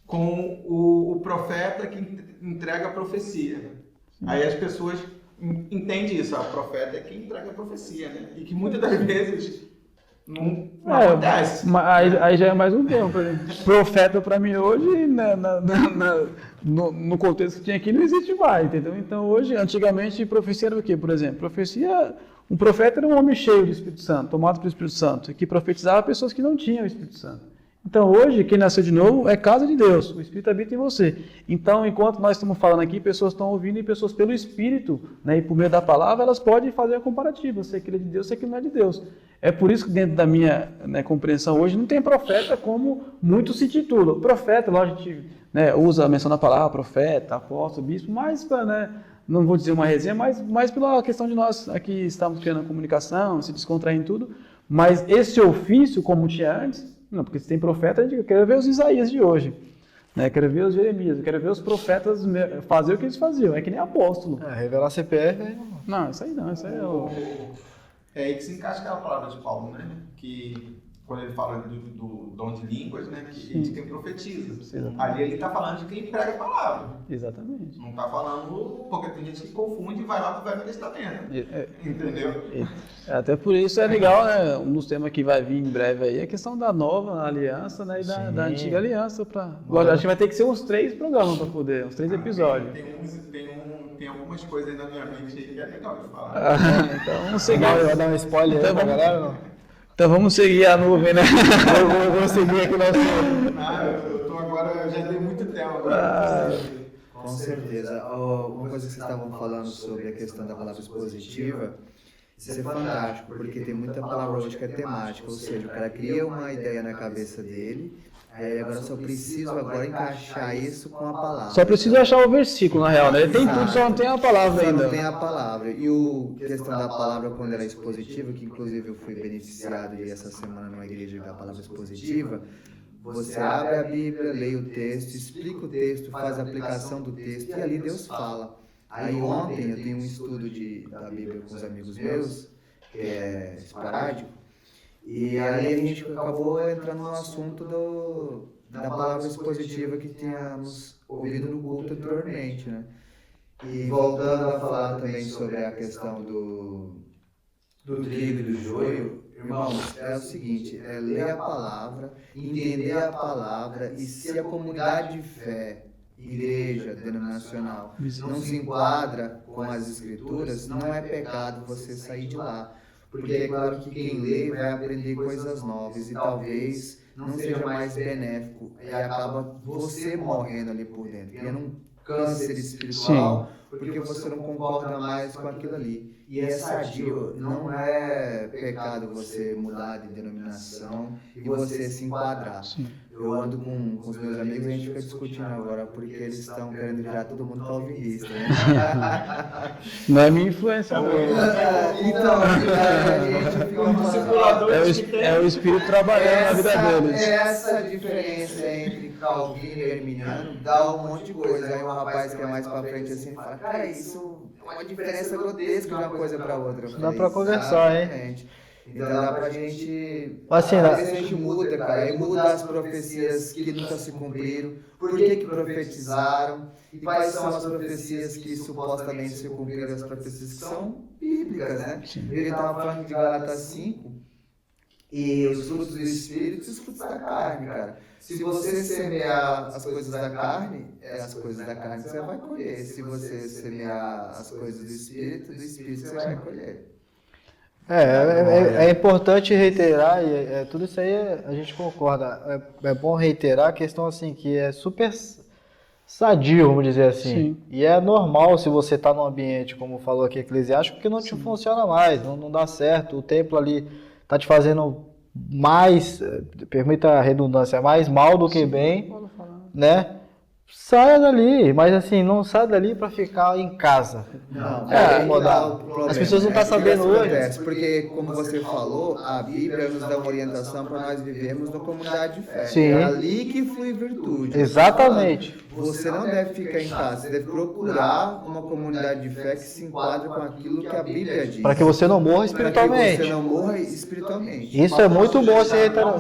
com o profeta que entrega a profecia. Aí as pessoas entendem isso, o profeta é quem entrega a profecia, né? E que muitas das vezes não acontece. Aí já é mais um termo, por exemplo. Profeta para mim hoje, no contexto que tinha aqui, não existe mais, entendeu? Então hoje, antigamente, profecia era o quê, por exemplo? Profecia, um profeta era um homem cheio do Espírito Santo, tomado pelo Espírito Santo, que profetizava pessoas que não tinham o Espírito Santo. Então hoje, quem nasceu de novo é casa de Deus, o Espírito habita em você. Então, enquanto nós estamos falando aqui, pessoas estão ouvindo e pessoas pelo Espírito, né, e por meio da palavra, elas podem fazer a comparativa, se aquilo é de Deus, se aquilo não é de Deus. É por isso que dentro da minha, né, compreensão hoje, não tem profeta como muito se titula. Profeta, lógico, a gente, né, usa a menção da palavra, profeta, apóstolo, bispo, mas para, né, não vou dizer uma resenha, mas pela questão de nós aqui estamos criando a comunicação, se descontraindo tudo, mas esse ofício, como tinha antes, não, porque se tem profeta, eu quero ver os Isaías de hoje, né? Quero ver os Jeremias, eu quero ver os profetas fazer o que eles faziam, é que nem apóstolo. Revelar CPF, não, isso aí não, isso aí é o... É aí que se encaixa aquela palavra de Paulo, né? Que quando ele fala do dom de línguas, né? Que de quem profetiza. Exatamente. Ali ele está falando de quem prega a palavra. Exatamente. Não está falando, porque tem gente que confunde e vai lá pro Velho Testamento. Entendeu? Até por isso é legal, né? Um dos temas que vai vir em breve aí é a questão da nova aliança, né? E da antiga aliança. Agora, acho que vai ter que ser uns 3 programas para poder, uns 3 episódios. Tem algumas coisas aí na minha mente aí que é legal de falar. Então vamos seguir. Vai dar um spoiler Então aí pra vamos- galera, não? Então vamos seguir a nuvem, né? Eu vou seguir aqui nosso... Eu tô agora, eu já dei muito tempo agora. Com certeza. Uma coisa que vocês estavam falando sobre a questão da palavra expositiva, isso é fantástico, porque tem muita palavra hoje que é temática, ou seja, o cara cria uma ideia na cabeça dele, aí agora só preciso agora encaixar isso com a palavra. Só preciso achar o versículo, na real, né? Ele tem tudo, só não tem a palavra Só ainda. não tem a palavra. E a questão da palavra quando ela é expositiva, que inclusive eu fui beneficiado e essa semana numa igreja com a palavra expositiva, você abre a Bíblia, lê o texto, explica o texto, faz a aplicação do texto e ali Deus fala. Aí ontem eu tenho um estudo da Bíblia com os amigos meus, que é esporádico, e aí a gente acabou entrando no assunto da palavra expositiva que tínhamos ouvido no culto anteriormente, né? E voltando a falar também sobre a questão do trigo e do joio, irmãos, é o seguinte, é ler a palavra, entender a palavra e se a comunidade de fé, igreja denominacional, não se enquadra com as escrituras, não é pecado você sair de lá. Porque é claro que quem lê vai aprender coisas novas e talvez não seja mais benéfico e acaba você morrendo ali por dentro, criando câncer espiritual, porque você não concorda mais com aquilo ali. E é sadio, não é pecado você mudar de denominação e você se enquadrar. Sim. Eu ando com os meus amigos e a gente fica discutindo agora, porque eles estão querendo virar todo mundo calvinista, né? Não é minha influência, não. Então, a gente fica É o Espírito trabalhando na vida deles. essa diferença entre calvino e arminiano dá um monte de coisa. Aí um rapaz que é mais pra frente assim fala, cara, isso é uma diferença grotesca de uma coisa pra outra. Dá pra conversar, hein? Exatamente. Então dá pra gente. Assim, Às vezes a gente muda, cara. E muda as profecias que nunca se cumpriram. Por que profetizaram? E quais são as profecias que supostamente se cumpriram? As profecias que são bíblicas, né? Ele estava falando de Gálatas 5. E os frutos do Espírito e os frutos da carne, cara. Se você semear as coisas da carne, é as coisas da carne que você vai colher. Se você semear as coisas do Espírito você vai colher. É importante reiterar, e tudo isso aí a gente concorda. É bom reiterar a questão assim, que é super sadio, vamos dizer assim. Sim. E é normal se você está num ambiente, como falou aqui, eclesiástico, que não te funciona mais, não dá certo. O templo ali está te fazendo mais, permita a redundância, mais mal do que bem, né? Saia dali, mas assim, não saia dali para ficar em casa. Não, incomodar. As pessoas não estão sabendo hoje. Porque, como você falou, a Bíblia nos dá uma orientação para nós vivermos na comunidade de fé. Sim. É ali que flui virtude. Exatamente. Você não deve ficar em casa, você deve procurar uma comunidade de fé que se enquadre com aquilo que a Bíblia diz. Para que você não morra Para que espiritualmente. você não morra espiritualmente. Isso é muito bom se reiterar.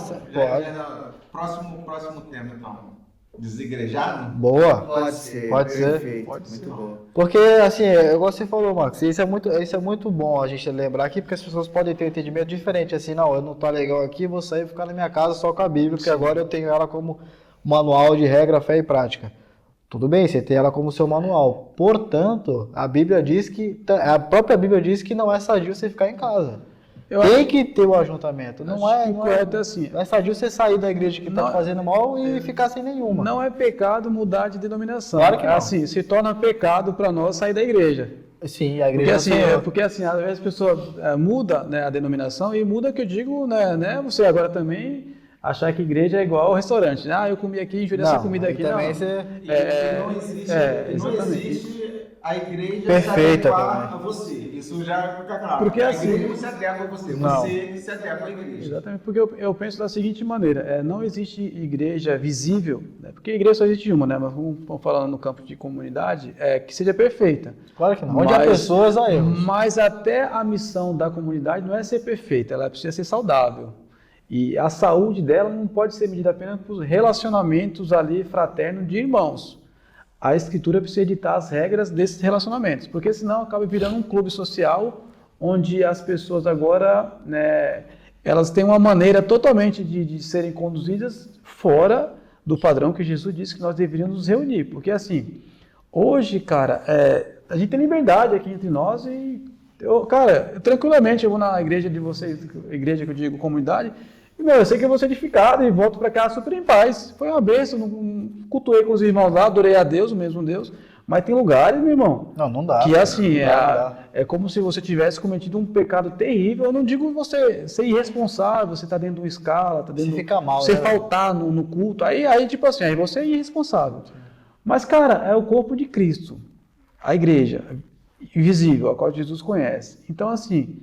Próximo tema, então. Desigrejado? Boa. Pode ser. Pode ser. Perfeito, muito bom. Porque, assim, igual você falou, Marcos, isso é muito bom a gente lembrar aqui, porque as pessoas podem ter um entendimento diferente, assim, não, eu não tô legal aqui, vou sair e ficar na minha casa só com a Bíblia, porque agora eu tenho ela como manual de regra, fé e prática. Tudo bem, você tem ela como seu manual. Portanto, a própria Bíblia diz que não é sadio você ficar em casa. Tem que ter o ajuntamento. Não é sadio você sair da igreja que está fazendo mal e ficar sem nenhuma. Não é pecado mudar de denominação. Claro que não. Assim, se torna pecado para nós sair da igreja. Sim, a igreja Porque assim, às vezes a pessoa muda, né, a denominação e muda, que eu digo, né, você agora também achar que igreja é igual ao restaurante. Ah, eu comi aqui, enjoei dessa comida aqui. Também não. Você... Não existe a igreja perfeita se adequar a você. Isso já fica claro. Porque a assim, igreja não se adequa a você, não. você se adequa à igreja. Exatamente, porque eu penso da seguinte maneira, não existe igreja visível, né, porque a igreja só existe uma, né, mas vamos falando no campo de comunidade, que seja perfeita. Claro que não. Onde há pessoas, há erros. Mas até a missão da comunidade não é ser perfeita, ela precisa ser saudável. E a saúde dela não pode ser medida apenas por relacionamentos ali fraternos de irmãos. A Escritura precisa ditar as regras desses relacionamentos, porque senão acaba virando um clube social onde as pessoas agora, né, elas têm uma maneira totalmente de serem conduzidas fora do padrão que Jesus disse que nós deveríamos nos reunir. Porque assim, hoje, cara, a gente tem liberdade aqui entre nós e, tranquilamente eu vou na igreja de vocês, igreja que eu digo comunidade, e, eu sei que eu vou ser edificado e volto para cá super em paz. Foi uma bênção, cultuei com os irmãos lá, adorei a Deus, o mesmo Deus. Mas tem lugares, meu irmão, não dá. Que assim, é como se você tivesse cometido um pecado terrível. Eu não digo você ser irresponsável, você tá dentro de uma escala, tá dentro você fica mal, você faltar no culto. Aí tipo assim, aí você é irresponsável. Mas, cara, é o corpo de Cristo, a igreja invisível, a qual Jesus conhece. Então, assim,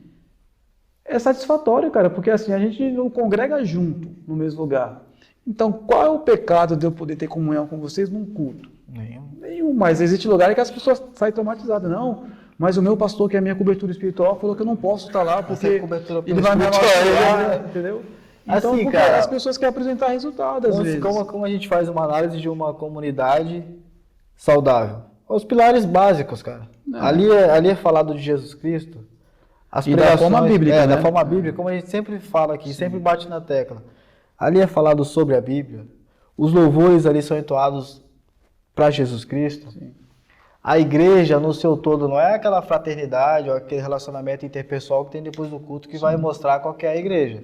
é satisfatório, cara, porque assim, a gente não congrega junto no mesmo lugar. Então, qual é o pecado de eu poder ter comunhão com vocês num culto? Nenhum, mas existe lugar em que as pessoas saem traumatizadas. Não, mas o meu pastor, que é a minha cobertura espiritual, falou que eu não posso estar lá porque ele vai me amaldiçoar, entendeu? Então, assim, cara, as pessoas querem apresentar resultado, às vezes. Como a gente faz uma análise de uma comunidade saudável? Os pilares básicos, cara. Ali é falado de Jesus Cristo. As da forma bíblica, né? Da forma bíblica, como a gente sempre fala aqui, sempre bate na tecla. Ali é falado sobre a Bíblia. Os louvores ali são entoados para Jesus Cristo. Sim. A igreja, no seu todo, não é aquela fraternidade ou aquele relacionamento interpessoal que tem depois do culto que vai mostrar qual que é a igreja.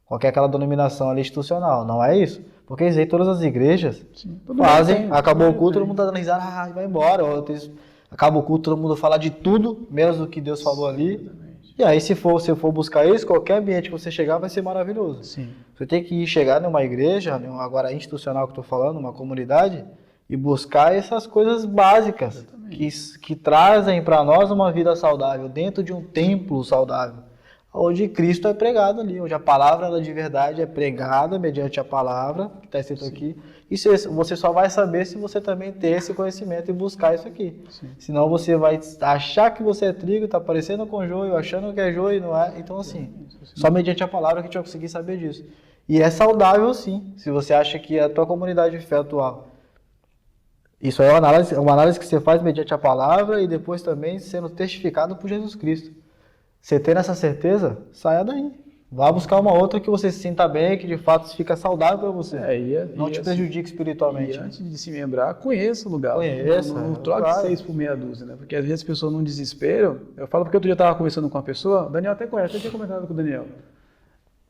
Qual que é aquela denominação ali institucional. Não é isso. Porque isso aí todas as igrejas Sim. Todo mundo fazem, tem, acabou o mundo culto, tem. todo mundo tá dando risada, vai embora. Acaba o culto, todo mundo fala de tudo, menos do que Deus falou ali. E aí, se você for buscar isso, qualquer ambiente que você chegar vai ser maravilhoso. Sim. Você tem que chegar numa igreja, agora institucional que eu estou falando, uma comunidade, e buscar essas coisas básicas que trazem para nós uma vida saudável, dentro de um templo saudável, onde Cristo é pregado ali, onde a palavra ela de verdade é pregada mediante a palavra, que está escrito aqui, e você só vai saber se você também ter esse conhecimento e buscar isso aqui. Sim. Senão você vai achar que você é trigo, está parecendo com joio, achando que é joio, não é? Então assim, só mediante a palavra que a gente vai conseguir saber disso. E é saudável sim, se você acha que a tua comunidade de fé atual. Isso é uma análise que você faz mediante a palavra e depois também sendo testificado por Jesus Cristo. Você tendo essa certeza, saia daí. Vá buscar uma outra que você se sinta bem, que de fato fica saudável para você. Não te prejudique espiritualmente. E antes de se membrar, conheça o lugar. Conheça. Não troque claro. 6 por meia dúzia, né? Porque às vezes as pessoas num desespero. Eu falo porque outro dia eu estava conversando com uma pessoa, o Daniel até conhece, eu tinha comentado com o Daniel.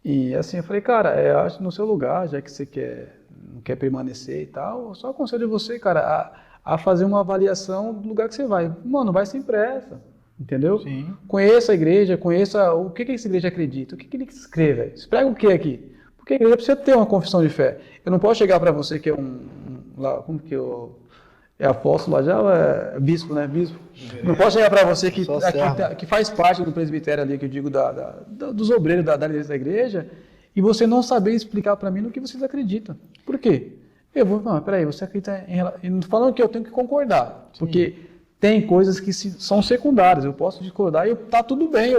E assim, eu falei, cara, eu acho no seu lugar, já que você não quer permanecer e tal, eu só aconselho você, cara, a fazer uma avaliação do lugar que você vai. Mano, vai sem pressa. Entendeu? Sim. Conheça a igreja, conheça o que essa igreja acredita, o que ele escreve. Prega o que aqui? Porque a igreja precisa ter uma confissão de fé. Eu não posso chegar para você que é como que é apóstolo lá já, ou é bispo, né? Bispo. Não posso chegar para você que faz parte do presbitério ali, que eu digo, dos obreiros da liderança da igreja, e você não saber explicar para mim no que vocês acreditam. Por quê? Eu vou, não, peraí, você acredita não falando que eu tenho que concordar, porque tem coisas que são secundárias, eu posso discordar e tá tudo bem,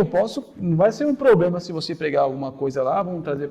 não vai ser um problema se você pregar alguma coisa lá, vamos trazer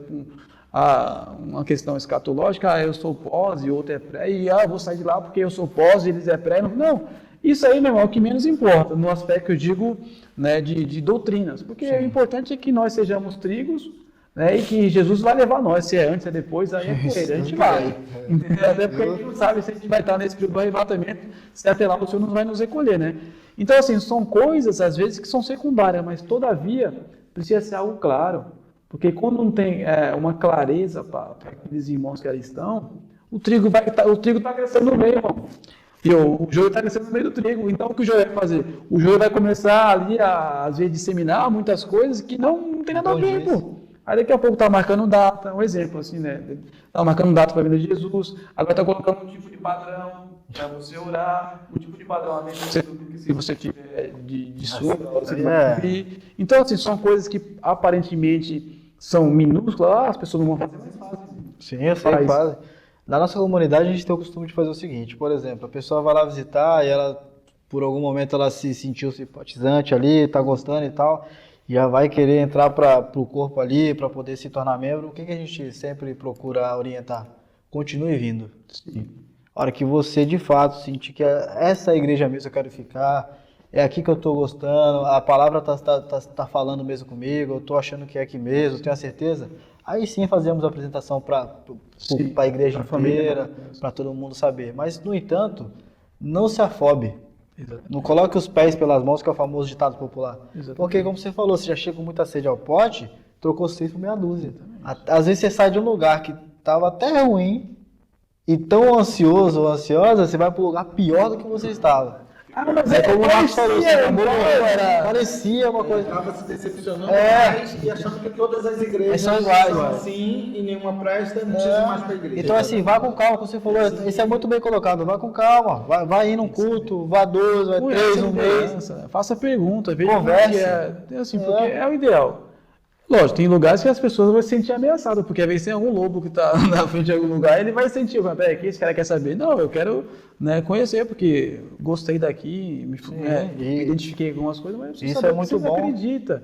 uma questão escatológica, eu sou pós e outro é pré, e eu vou sair de lá porque eu sou pós e eles é pré. Não, isso aí, meu irmão, é o que menos importa, no aspecto que eu digo, né, de doutrinas, porque o importante é que nós sejamos trigos, né, e que Jesus vai levar nós, se é antes, se é depois, aí é com ele, a gente vai. Entendeu? Até porque a gente não sabe se a gente vai estar nesse período do arrebatamento, se até lá o Senhor não vai nos recolher, né? Então, assim, são coisas, às vezes, que são secundárias, mas, todavia, precisa ser algo claro. Porque quando não tem uma clareza para aqueles irmãos que ali estão, o trigo está crescendo no meio, irmão. E o joio está crescendo no meio do trigo. Então, o que o joio vai fazer? O joio vai começar ali, às vezes, disseminar muitas coisas que não tem nada a ver, pô. Aí daqui a pouco está marcando data, um exemplo assim, né? Está marcando data para a vinda de Jesus, agora está colocando um tipo de padrão para você orar, um tipo de padrão além de se você tiver de sogra, você vai cumprir. Então, assim, são coisas que aparentemente são minúsculas, as pessoas não vão fazer, mas fazem. Sim, eu sei que fazem. Na nossa comunidade a gente tem o costume de fazer o seguinte, por exemplo, a pessoa vai lá visitar e ela, por algum momento, ela se sentiu simpatizante ali, está gostando e tal, já vai querer entrar para o corpo ali, para poder se tornar membro. O que a gente sempre procura orientar? Continue vindo. Sim. A hora que você, de fato, sentir que essa é a igreja mesmo que eu quero ficar, é aqui que eu estou gostando, a palavra tá falando mesmo comigo, eu estou achando que é aqui mesmo, tenho a certeza, aí sim fazemos a apresentação para a igreja inteira, para todo mundo saber. Mas, no entanto, não se afobe. Exatamente. Não coloque os pés pelas mãos, que é o famoso ditado popular. Exatamente. Porque, como você falou, você já chega com muita sede ao pote, trocou 6 por meia dúzia. Às vezes você sai de um lugar que estava até ruim, e tão ansioso ou ansiosa, você vai para um lugar pior do que você estava. Mas como o Marcos falou, parecia uma coisa. Estava se decepcionando mais e achando que todas as igrejas são iguais, são assim e nenhuma presta, não precisa mais para a igreja. Então, assim, vá com calma, como você falou, isso é muito bem colocado, vá com calma, vai ir num culto, vá 2, vai 3, um mês. Faça pergunta, veja Converse. assim, porque é o ideal. Lógico, tem lugares que as pessoas vão se sentir ameaçadas, porque às vezes tem algum lobo que está na frente de algum lugar, ele vai sentir, peraí, que esse cara quer saber? Não, eu quero, né, conhecer, porque gostei daqui, me identifiquei com algumas coisas, mas isso saber é muito que você bom. Acredita.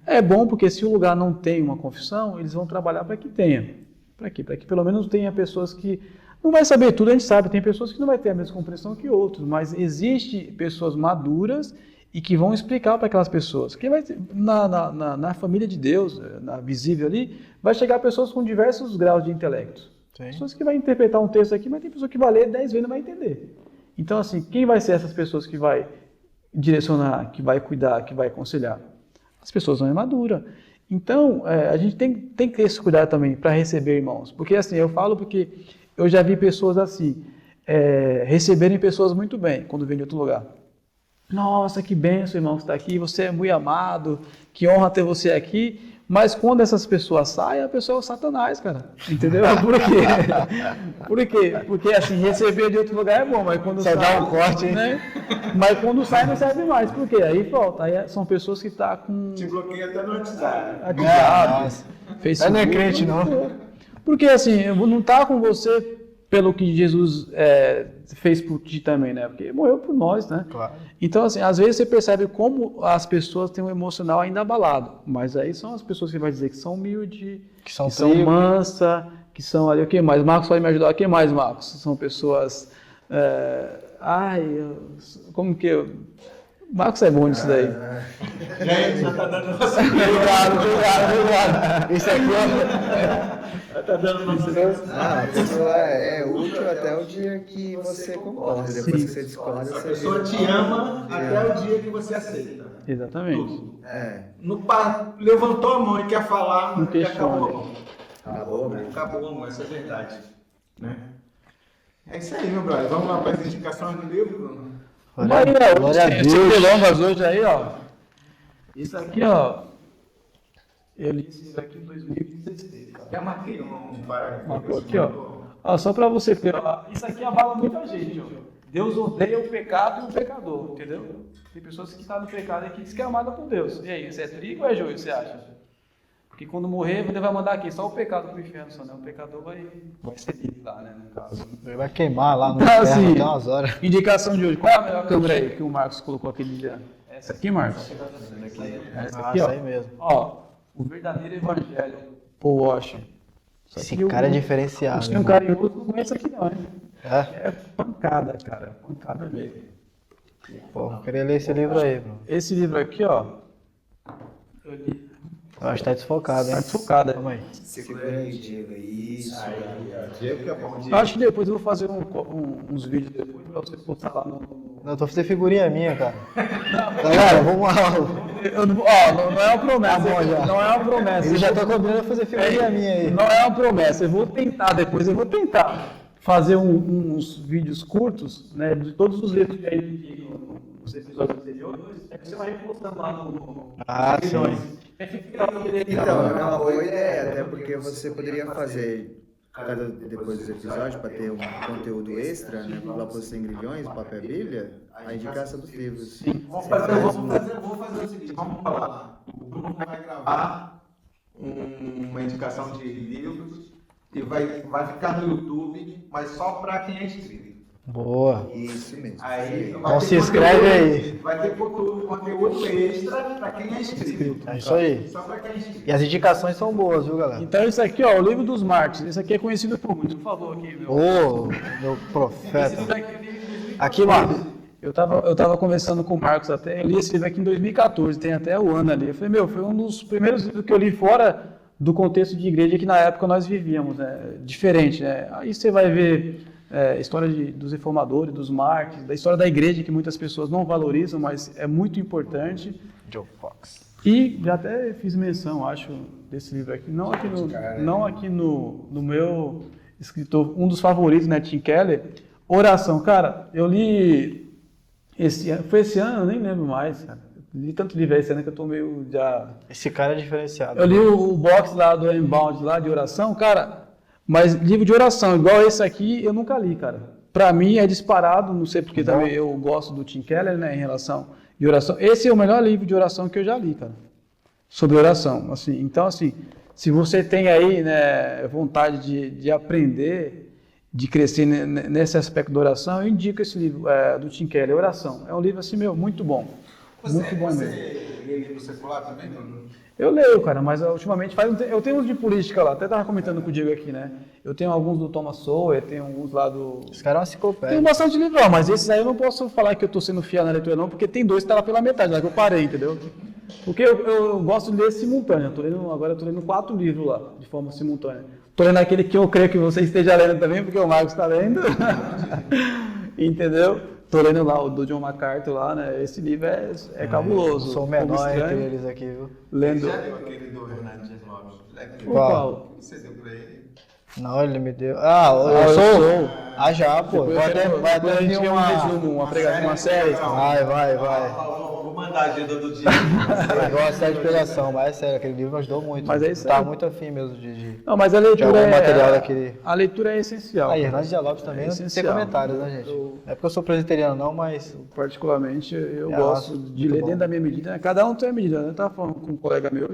É bom porque se o lugar não tem uma confissão, eles vão trabalhar para que tenha. Para quê? Para que pelo menos tenha pessoas que não vai saber tudo, a gente sabe, tem pessoas que não vai ter a mesma compreensão que outros, mas existe pessoas maduras e que vão explicar para aquelas pessoas. Que vai na família de Deus, na visível ali, vai chegar pessoas com diversos graus de intelecto. Sim. Pessoas que vão interpretar um texto aqui, mas tem pessoa que vai ler 10 vezes e não vai entender. Então, assim, quem vai ser essas pessoas que vai direcionar, que vai cuidar, que vai aconselhar? As pessoas não é madura. Então, a gente tem que ter esse cuidado também para receber irmãos. Porque assim, eu falo porque eu já vi pessoas assim, receberem pessoas muito bem quando vêm de outro lugar. Nossa, que bênção, irmão, que está aqui, você é muito amado, que honra ter você aqui. Mas quando essas pessoas saem, a pessoa é o Satanás, cara. Entendeu? Por quê? Por quê? Porque assim, receber de outro lugar é bom, mas quando sai... dá um corte, hein? Né? Mas quando sai, não serve mais. Por quê? Aí falta. Aí são pessoas que estão com... Te bloqueia até no WhatsApp. Nossa. Facebook. Não é crente, não. Porque assim, não está com você pelo que Jesus fez por ti também, né? Porque morreu por nós, né? Claro. Então, assim, às vezes você percebe como as pessoas têm um emocional ainda abalado. Mas aí são as pessoas que vai dizer que são humildes, que são mansa, que são ali, o que mais? Marcos pode me ajudar? O que mais, Marcos? São pessoas... como que eu... Marcos é bom nisso daí. Gente, já tá dando nossa... Obrigado. Isso aqui, Tá dando nossa... A pessoa é útil até o dia que você concorda. Depois que você discorda, A você pessoa te ama até o dia que você aceita. Exatamente. Levantou a mão e quer falar, Não já questiona. acabou. acabou, né? Acabou, amor, essa é a verdade. Né? É isso aí, meu brother. Vamos lá para as indicações do livro, Bruno? Glória a Deus. Delongas hoje aí, ó. Isso aqui, ó. Eu li isso aqui em 2016. Já marquei um parágrafo. Marcou aqui, ó. Só para você ver, ó. Isso aqui abala muita gente, ó. Deus odeia o pecado e o pecador, entendeu? Tem pessoas que estão no pecado e que dizem que é amada por Deus. E aí, isso é trigo ou é joio, você acha? Porque quando morrer, ele vai mandar aqui só o pecado para o inferno, só, né? O pecador vai ser livre lá, né? No caso. Ele vai queimar lá no Então, inferno assim, até umas horas. Indicação de hoje. Qual é a melhor câmera aí que o Marcos colocou aquele dia? Essa aqui, Marcos? Essa aqui, Essa ó. aí mesmo. Ó, o verdadeiro evangelho, Paul Washer. Esse cara é diferenciado. Tem um carinhoso, não conhece aqui não, hein? É? É pancada, cara. Pancada mesmo. Pô, eu queria ler esse livro aí, bro. Esse livro aqui, ó. Eu li. Eu acho que tá desfocado, hein? Tá desfocado, Calma aí. Segura aí, Diego. Isso. Diego que é bom. Eu acho que depois eu vou fazer uns vídeos depois pra você postar lá no... Não, eu tô fazendo figurinha minha, cara. Galera, vamos lá. Não é uma promessa. Tá bom, já. Não é uma promessa. Eu já tô combinando fazer figurinha minha aí. Não é uma promessa. Eu vou tentar depois. Eu vou tentar fazer uns vídeos curtos, né? De todos os livros que aí nos episódios anteriores. Você vai postando lá no... Ah, sim. Então, é uma boa ideia, até porque você poderia fazer depois dos episódios, para ter um conteúdo extra, né? Lá para os 100 grilhões, o papel Bíblia, a indicação dos livros. Vou fazer o seguinte, vamos falar. O Bruno vai gravar uma indicação de livros e vai ficar no YouTube, mas só para quem é inscrito. Boa. Isso mesmo. Aí, Então se inscreve aí. Vai ter conteúdo extra para quem é inscrito. É isso aí. Só para quem é inscrito. E as indicações são boas, viu, galera? Então isso aqui, ó, o livro dos mártires. Esse aqui é conhecido por muitos. Por favor, aqui, meu. Ô, meu profeta. Esse livro aqui eu li em 2014. Aqui, Marcos. Eu tava conversando com o Marcos até, eu li esse livro aqui em 2014, tem até o ano ali. Eu falei, foi um dos primeiros livros que eu li fora do contexto de igreja que na época nós vivíamos, né? Diferente, né? Aí você vai ver história dos reformadores, dos mártires, da história da igreja que muitas pessoas não valorizam, mas é muito importante. Joe Fox. E já até fiz menção, acho, desse livro aqui, não aqui no meu escritor, um dos favoritos, né, Tim Keller, Oração. Cara, eu li foi esse ano, eu nem lembro mais, cara. Li tanto livro esse ano que eu tô meio já... Esse cara é diferenciado. Eu li o box lá do Embound lá de oração, cara, mas livro de oração, igual esse aqui, eu nunca li, cara. Pra mim é disparado, não sei porque também eu gosto do Tim Keller, né, em relação de oração. Esse é o melhor livro de oração que eu já li, cara, sobre oração. Assim, então, assim, se você tem aí, né, vontade de aprender, de crescer nesse aspecto da oração, eu indico esse livro do Tim Keller, Oração. É um livro, assim, muito bom. Muito bom mesmo. Você lê livro secular também, Bruno? Eu leio, cara, mas ultimamente eu tenho uns de política lá, até estava comentando com o Diego aqui, né? Eu tenho alguns do Thomas Sowell, tenho alguns lá do... Esse cara é uma enciclopédia. Tenho bastante livro, mas esses aí eu não posso falar que eu estou sendo fiel na leitura não, porque tem dois que tá lá pela metade, lá que eu parei, entendeu? Porque eu gosto de ler simultâneo, agora eu estou lendo 4 livros lá, de forma simultânea. Estou lendo aquele que eu creio que você esteja lendo também, porque o Marcos está lendo, entendeu? tô lendo lá o do John MacArthur lá, né? Esse livro é cabuloso. Sou o Povo menor Estranho, entre eles aqui, viu? Lendo. Já viu aquele do Renato Dias Lopes? Qual? Você deu pra ele? Não, ele me deu. Ah, eu eu sou. sou. Ah, já, pô. Depois Vai depois a até gente vir quer um resumo, uma pregação, uma série. Vai. Vou mandar a agenda do dia. Eu gosto de pregação, mas é sério, aquele livro ajudou muito. Mas é isso Tá aí. muito afim mesmo de Não, mas a de leitura algum material daquele. A leitura é essencial. Ah, e Hernandes de Lopes também, É não tem essencial. comentários, né, gente? Não é porque eu sou presbiteriano, não, mas. Particularmente, eu É, gosto nossa, de muito ler bom. dentro da minha medida. Né? Cada um tem a medida. Né? Eu tava falando com um colega meu,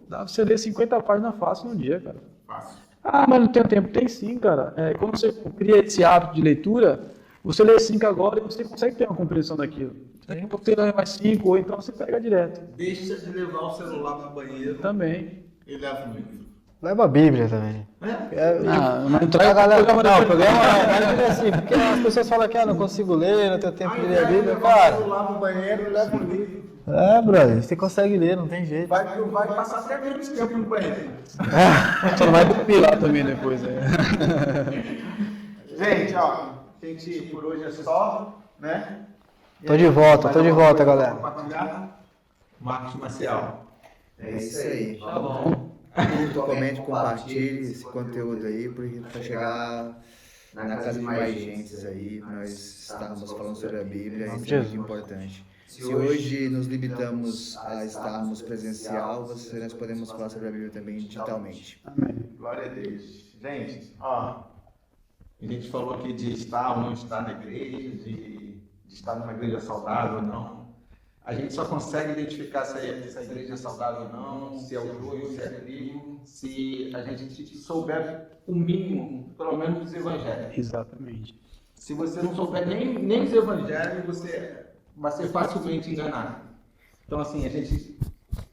dá pra você ler 50 páginas fácil num dia, cara. Fácil. Ah, mas não tenho tempo. Tem sim, cara. Quando você cria esse hábito de leitura, você lê 5 agora e você consegue ter uma compreensão daquilo. Daqui a pouco você lê mais 5, ou então você pega direto. Deixa de levar o celular pro banheiro Também. e leva o livro. Leva a Bíblia também. Mas não traz A galera, programa não, o depois. programa é assim, porque as pessoas falam que não consigo ler, não tenho tempo de ler a Bíblia, cara. Lá no banheiro e leva um livro. É, brother, você consegue ler, não tem jeito. Vai passar até menos tempo no banheiro. Só não vai dormir lá também depois. Né? Gente, ó, gente, por hoje é só, né? Tô de volta, galera. Compartilhar. Marcos Marcial. É isso aí. Tá bom. Curta, comente, compartilhe esse conteúdo aí, porque para chegar na casa de mais gente aí, nós estamos falando sobre a Bíblia, isso é muito Jesus. importante. Se hoje nos limitamos a estarmos presencial, nós podemos falar sobre a Bíblia também digitalmente. Glória a Deus. Gente, ó, a gente falou aqui de estar ou não estar na igreja, de estar numa igreja saudável ou não. A gente só consegue identificar se essa igreja é saudável ou não, se é o joio, se é trigo, se a gente souber o mínimo, pelo menos dos evangelhos. Exatamente. Se você não souber nem os evangelhos, você vai ser facilmente enganado. Então, assim,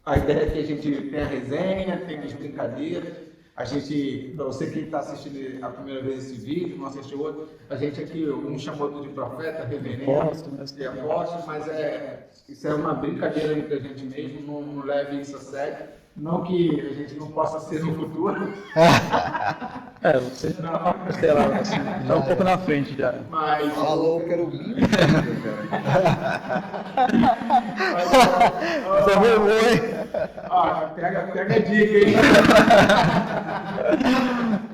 a ideia é que a gente tenha resenha, tenha as brincadeiras. A gente, para você que está assistindo a primeira vez esse vídeo, não assistiu outro, a gente aqui, um chamou de profeta, reverendo, Apóstolo, né? e apóstolo, mas isso é uma brincadeira entre a gente mesmo, não leve isso a sério. Não que a gente não possa ser no futuro, Você já tá pastelado, assim, já um pouco na frente já. mas... Falou que era o mínimo, Você foi bom, hein? Ó, pega a dica, hein?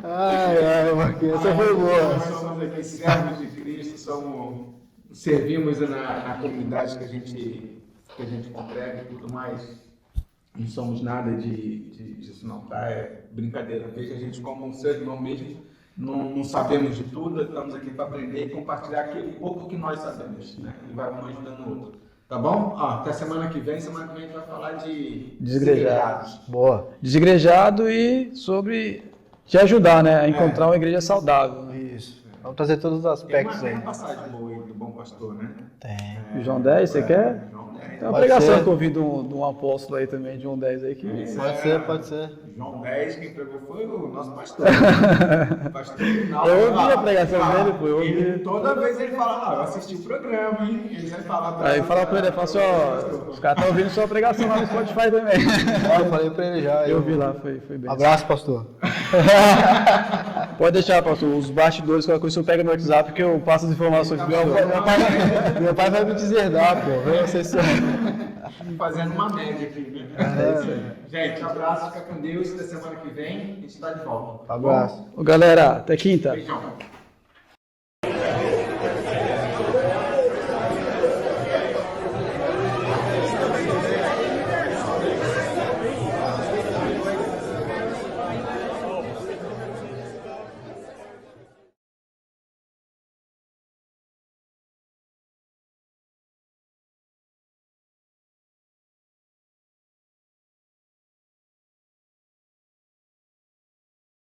Ai, Marquinhos, essa foi boa. Nós somos aqui servos de Cristo, servimos na comunidade que a gente congrega e tudo mais. Não somos nada disso não, tá? É brincadeira. Veja a gente como um ser irmão mesmo. Não sabemos de tudo, estamos aqui para aprender e compartilhar aquele pouco que nós sabemos, né? E vai um ajudando o outro. Tá bom? Ó, até semana que vem a gente vai falar de Desigrejados. Boa. Desigrejado e sobre te ajudar, né, a encontrar uma igreja saudável. Né? Isso. Vamos trazer todos os aspectos Tem aí. uma passagem boa aí do bom pastor, né? Tem. João 10, você quer? João 10. Tem uma Pode pregação ser. que eu ouvi de um apóstolo aí também, João 10 aí, que Pode ser. João 10, quem pregou foi o nosso pastor. Pastor Rinaldo. Eu ouvi a pregação dele, pô, eu ouvi. Toda vez ele fala, eu assisti o programa, hein? Ele sempre fala Aí fala pra ele, fala assim, ó, os caras estão ouvindo sua pregação lá no Spotify também. Eu falei pra ele já. Eu vi lá, foi bem. Abraço, pastor. Pode deixar, pastor, os bastidores, qualquer coisa, eu pego no WhatsApp que eu passo as informações pro Meu pai vai me deserdar, pô. Vocês são. fazendo uma média aqui, né? É isso aí. Gente, um abraço, fica com Deus. Até semana que vem a gente está de volta. Abraço. Ô, galera, até quinta. Beijão.